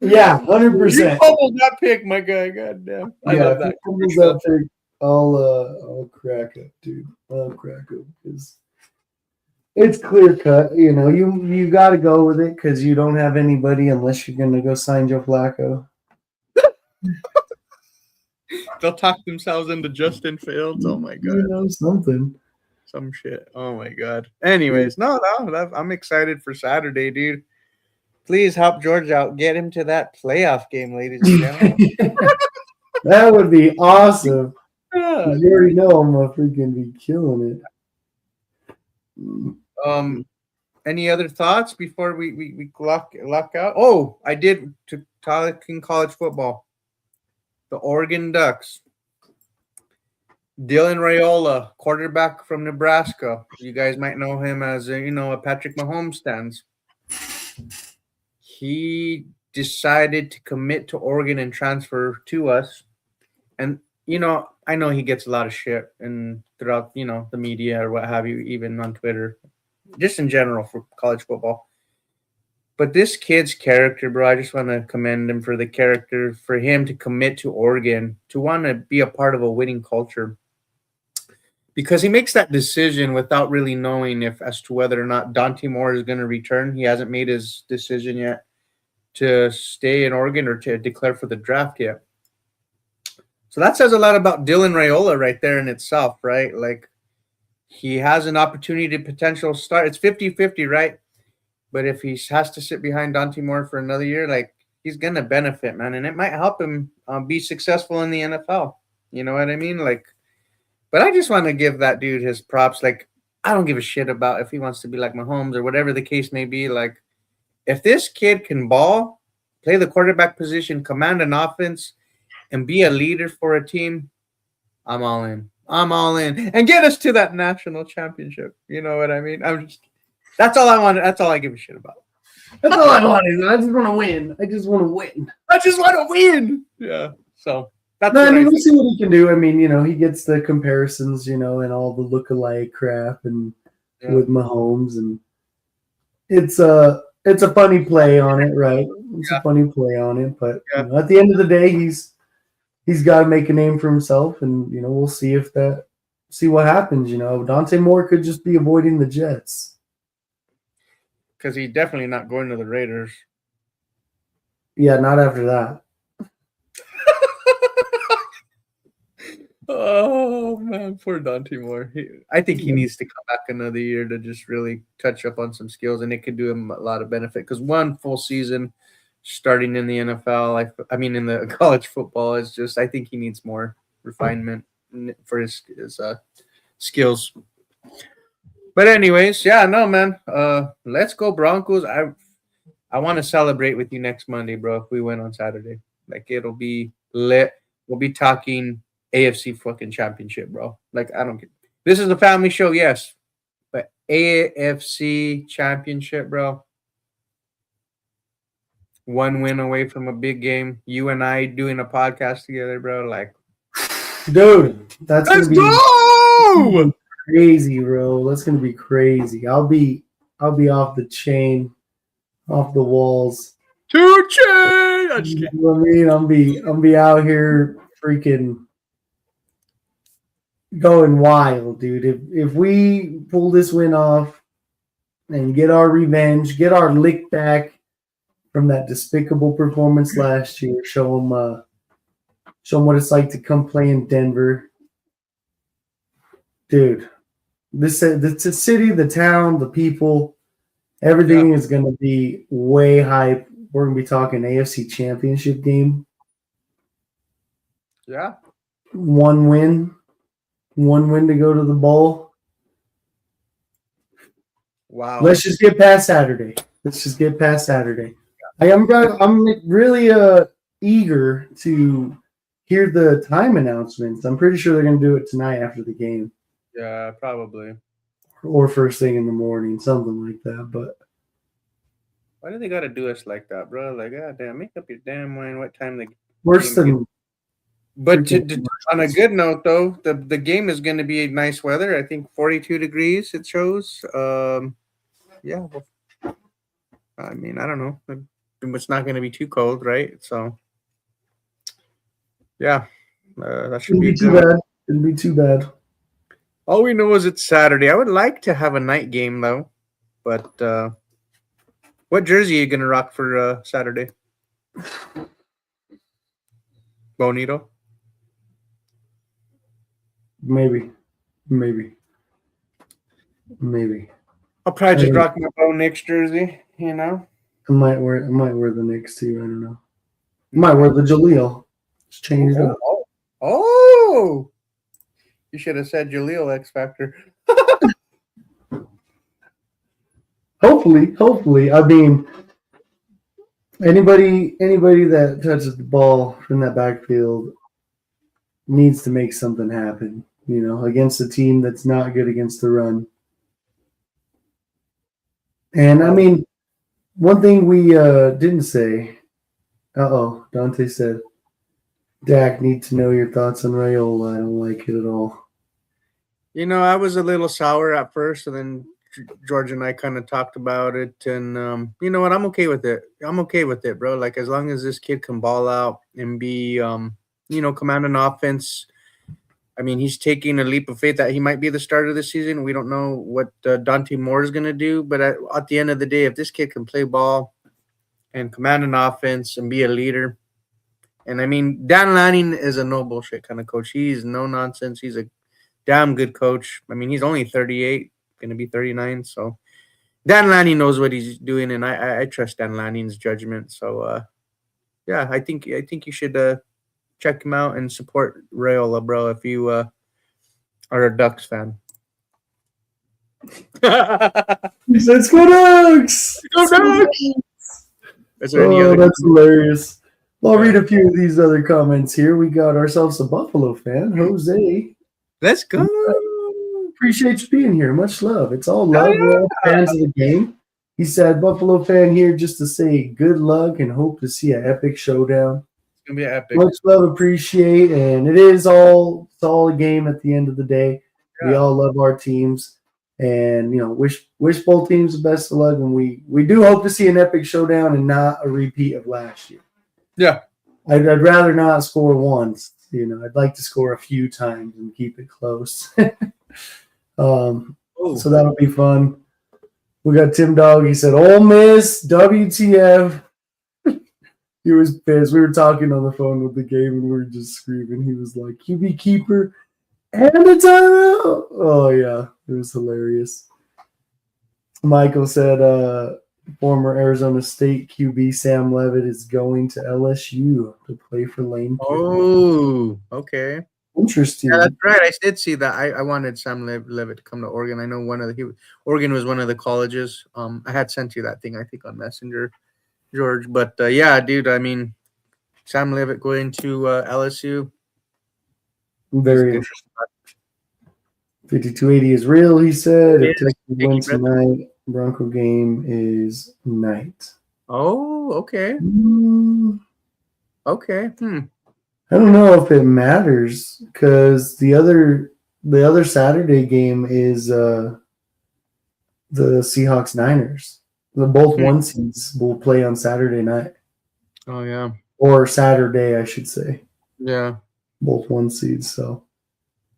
Yeah, 100%. You fumbled that pick, my guy. Goddamn. I love that. That pick, I'll crack up, dude. I'll crack up because it's clear cut. You got to go with it because you don't have anybody unless you're going to go sign Joe Flacco. They'll talk themselves into Justin Fields. Oh my god. Some shit. Oh my god. Anyways, no, I'm excited for Saturday, dude. Please help George out. Get him to that playoff game, ladies and gentlemen. That would be awesome. You already know I'm gonna freaking be killing it. Any other thoughts before we lock out? Oh, I did to talking college football. The Oregon Ducks. Dylan Raiola, quarterback from Nebraska. You guys might know him as a Patrick Mahomes stands. He decided to commit to Oregon and transfer to us. And I know he gets a lot of shit and throughout the media or what have you, even on Twitter, just in general for college football. But this kid's character, bro, I just want to commend him for the character, for him to commit to Oregon, to want to be a part of a winning culture. Because he makes that decision without really knowing as to whether or not Dante Moore is going to return. He hasn't made his decision yet to stay in Oregon or to declare for the draft yet. So that says a lot about Dylan Raiola right there in itself, right? Like, he has an opportunity to potential start. It's 50-50, right? But if he has to sit behind Dante Moore for another year, like, he's going to benefit, man. And it might help him be successful in the NFL. You know what I mean? Like, but I just want to give that dude his props. Like, I don't give a shit about if he wants to be like Mahomes or whatever the case may be. Like, if this kid can ball, play the quarterback position, command an offense, and be a leader for a team, I'm all in. I'm all in. And get us to that national championship. You know what I mean? That's all I want. That's all I give a shit about. That's all I want. I just want to win. I just want to win. I just want to win. Yeah. So that's no, I mean, we'll see what he can do. I mean, he gets the comparisons, and all the look-alike crap and with Mahomes, and it's a funny play on it, right? It's a funny play on it, but at the end of the day, he's got to make a name for himself, and we'll see what happens. Dante Moore could just be avoiding the Jets because he's definitely not going to the Raiders. Yeah, not after that. Oh man, poor Dante Moore. I think he needs to come back another year to just really touch up on some skills, and it could do him a lot of benefit. Because one full season starting in the NFL, I mean in the college football, is just, I think he needs more refinement for his skills. But anyways, man. Let's go Broncos. I want to celebrate with you next Monday, bro. If we win on Saturday, like, it'll be lit. We'll be talking AFC fucking championship, bro. Like, I don't get. This is a family show, yes, but AFC championship, bro. One win away from a big game. You and I doing a podcast together, bro. Like, dude, that's let's go! Crazy, bro. That's gonna be crazy. I'll be off the chain, off the walls. 2 chain. I'm just kidding. You know what I mean? I'll be out here freaking going wild, dude. If we pull this win off and get our revenge, get our lick back from that despicable performance last year, show them what it's like to come play in Denver, dude. The city, the town, the people, everything is going to be way hype. We're going to be talking AFC Championship game. Yeah. One win to go to the bowl. Wow. Let's just get past Saturday. I'm really eager to hear the time announcements. I'm pretty sure they're going to do it tonight after the game. Yeah, probably. Or first thing in the morning, something like that. But why do they got to do us like that, bro? Like, goddamn, make up your damn mind what time they. Worse than. But on a good note, though, the game is going to be nice weather. I think 42 degrees it shows. Yeah. I mean, I don't know. It's not going to be too cold, right? So, yeah, that should be too bad. It'd be too bad. All we know is it's Saturday. I would like to have a night game, though. But what jersey are you going to rock for Saturday? Bonito? Maybe. I'll probably just rock my Bo Nix jersey, I might wear the Knicks too. I don't know. I might wear the Jaleel. Just change it up. Oh! You should have said Jaleel X Factor. Hopefully. I mean, anybody that touches the ball from that backfield needs to make something happen, against a team that's not good against the run. And I mean, one thing we didn't say Uh-oh. Dante said, Dak, need to know your thoughts on Raiola. I don't like it at all. You know, I was a little sour at first, and then George and I kind of talked about it, and you know what? I'm okay with it. I'm okay with it, bro. Like as long as this kid can ball out and be, you know, command an offense. I mean, he's taking a leap of faith that he might be the starter this season. We don't know what Dante Moore is going to do, but at the end of the day, if this kid can play ball and command an offense and be a leader, and I mean, Dan Lanning is a no bullshit kind of coach. He's no nonsense. He's a damn good coach. I mean, he's only 38, going to be 39. So Dan Lanning knows what he's doing, and I trust Dan Lanning's judgment. So yeah, I think you should check him out and support Rayola, bro, if you are a Ducks fan. Let's go Ducks! Go Ducks! Is there any Oh, other? that's hilarious. Well, I'll read a few of these other comments here. We got ourselves a Buffalo fan, Jose. Let's go. Appreciate you being here. Much love. It's all love. We're all fans of the game. He said, Buffalo fan here just to say good luck and hope to see an epic showdown. It's gonna be epic. Much love, appreciate, and it's all a game at the end of the day. Yeah. We all love our teams, and you know, wish both teams the best of luck. And we do hope to see an epic showdown and not a repeat of last year. Yeah, I'd rather not score once. You know, I'd like to score a few times and keep it close. So that'll be fun. We got Tim Dog. He said, "Ole Miss, WTF." He was pissed. We were talking on the phone with the game, and we were just screaming. He was like, "QB keeper and a timeout." Oh yeah, it was hilarious. Michael said, former Arizona State QB Sam Levitt is going to LSU to play for Lane Kiffin. Oh, okay. Interesting. Yeah, that's right. I did see that. I wanted Sam Levitt to come to Oregon. I know Oregon was one of the colleges. I had sent you that thing, I think, on Messenger, George. But yeah, dude, I mean, Sam Levitt going to LSU. Very interesting. 5280 is real, he said. If Texas wins tonight, Bronco game is night. Oh, okay. Okay. I don't know if it matters because the other Saturday game is the Seahawks Niners. The both one seeds will play on Saturday night. Oh yeah. Or Saturday, I should say. Yeah. Both one seeds. So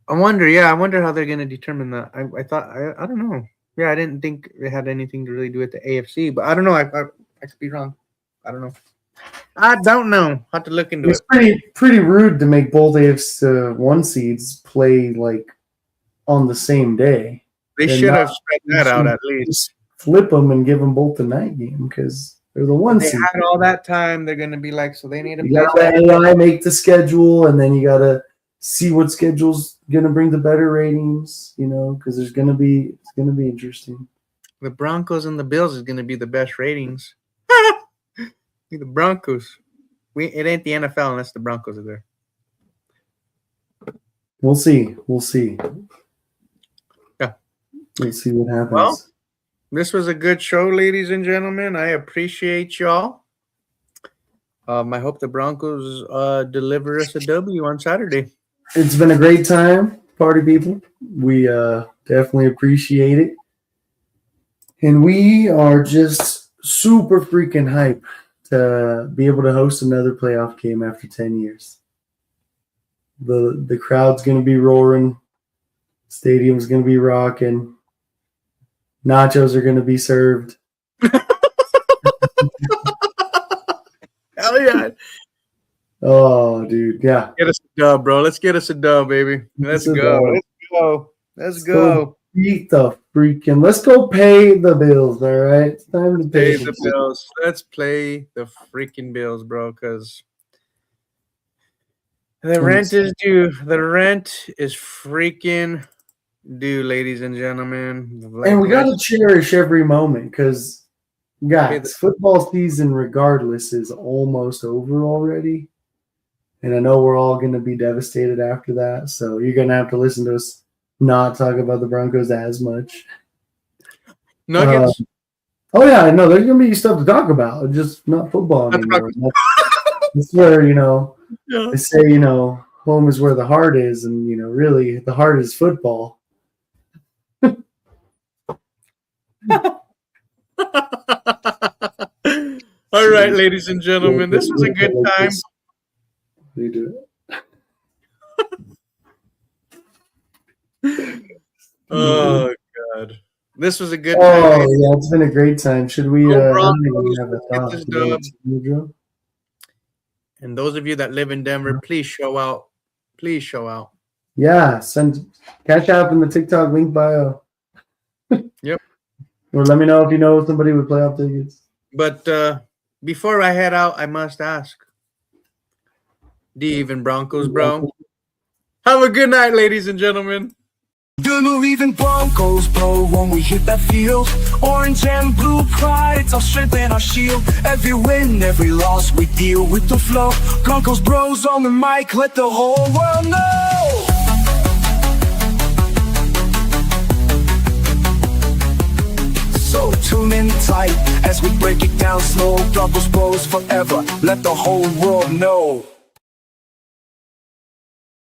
I wonder how they're gonna determine that. I thought I don't know. Yeah, I didn't think it had anything to really do with the AFC, but I don't know. I could be wrong. I don't know. I don't know. Have to look into it. It's pretty rude to make both AFC one seeds play like on the same day. They should have spread that out at least. Flip them and give them both the night game because they're the one seed. They had all that time. They're gonna be like, so they need to. You gotta AI make the schedule, and then you gotta see what schedule's gonna bring the better ratings. You know, because it's gonna be interesting. The Broncos and the Bills is gonna be the best ratings. The Broncos. It ain't the NFL unless the Broncos are there. We'll see. Yeah. We'll see what happens. Well, this was a good show, ladies and gentlemen. I appreciate y'all. I hope the Broncos deliver us a W on Saturday. It's been a great time, party people. We definitely appreciate it. And we are just super freaking hyped to be able to host another playoff game after 10 years. The crowd's going to be roaring. Stadium's going to be rocking. Nachos are going to be served. Hell yeah. Oh, dude. Yeah. Get us a dub, bro. Let's get us a dub, baby. Let's go. Let's go. Beat the freaking. Let's go pay the bills, all right? It's time to pay the bills. Let's play the freaking bills, bro, because the rent is due. The rent is freaking due, ladies and gentlemen. And we got to cherish every moment because, guys, football season, regardless, is almost over already. And I know we're all going to be devastated after that. So you're going to have to listen to us not talk about the Broncos as much. Nuggets. Oh, yeah. No, there's going to be stuff to talk about. Just not football anymore. It's where, Yeah. they say, home is where the heart is, and really the heart is football. All right, ladies and gentlemen, this was a good time. You do Oh God, this was a good Oh time. yeah, it's been a great time. Should we? Go I don't even Broncos, have a let's get thought. this Should we dub. Joe? And those of you that live in Denver, please show out. Please show out. Yeah, send Cash App in the TikTok link bio. Yep. Or let me know if you know somebody with playoff tickets. But before I head out, I must ask. Do you even Broncos, bro? Have a good night, ladies and gentlemen. Do you even Broncos, bro, when we hit that field? Orange and blue pride, it's our strength and our shield. Every win, every loss, we deal with the flow. Broncos bros on the mic, let the whole world know. So tune in tight as we break it down slow. Broncos bros forever, let the whole world know.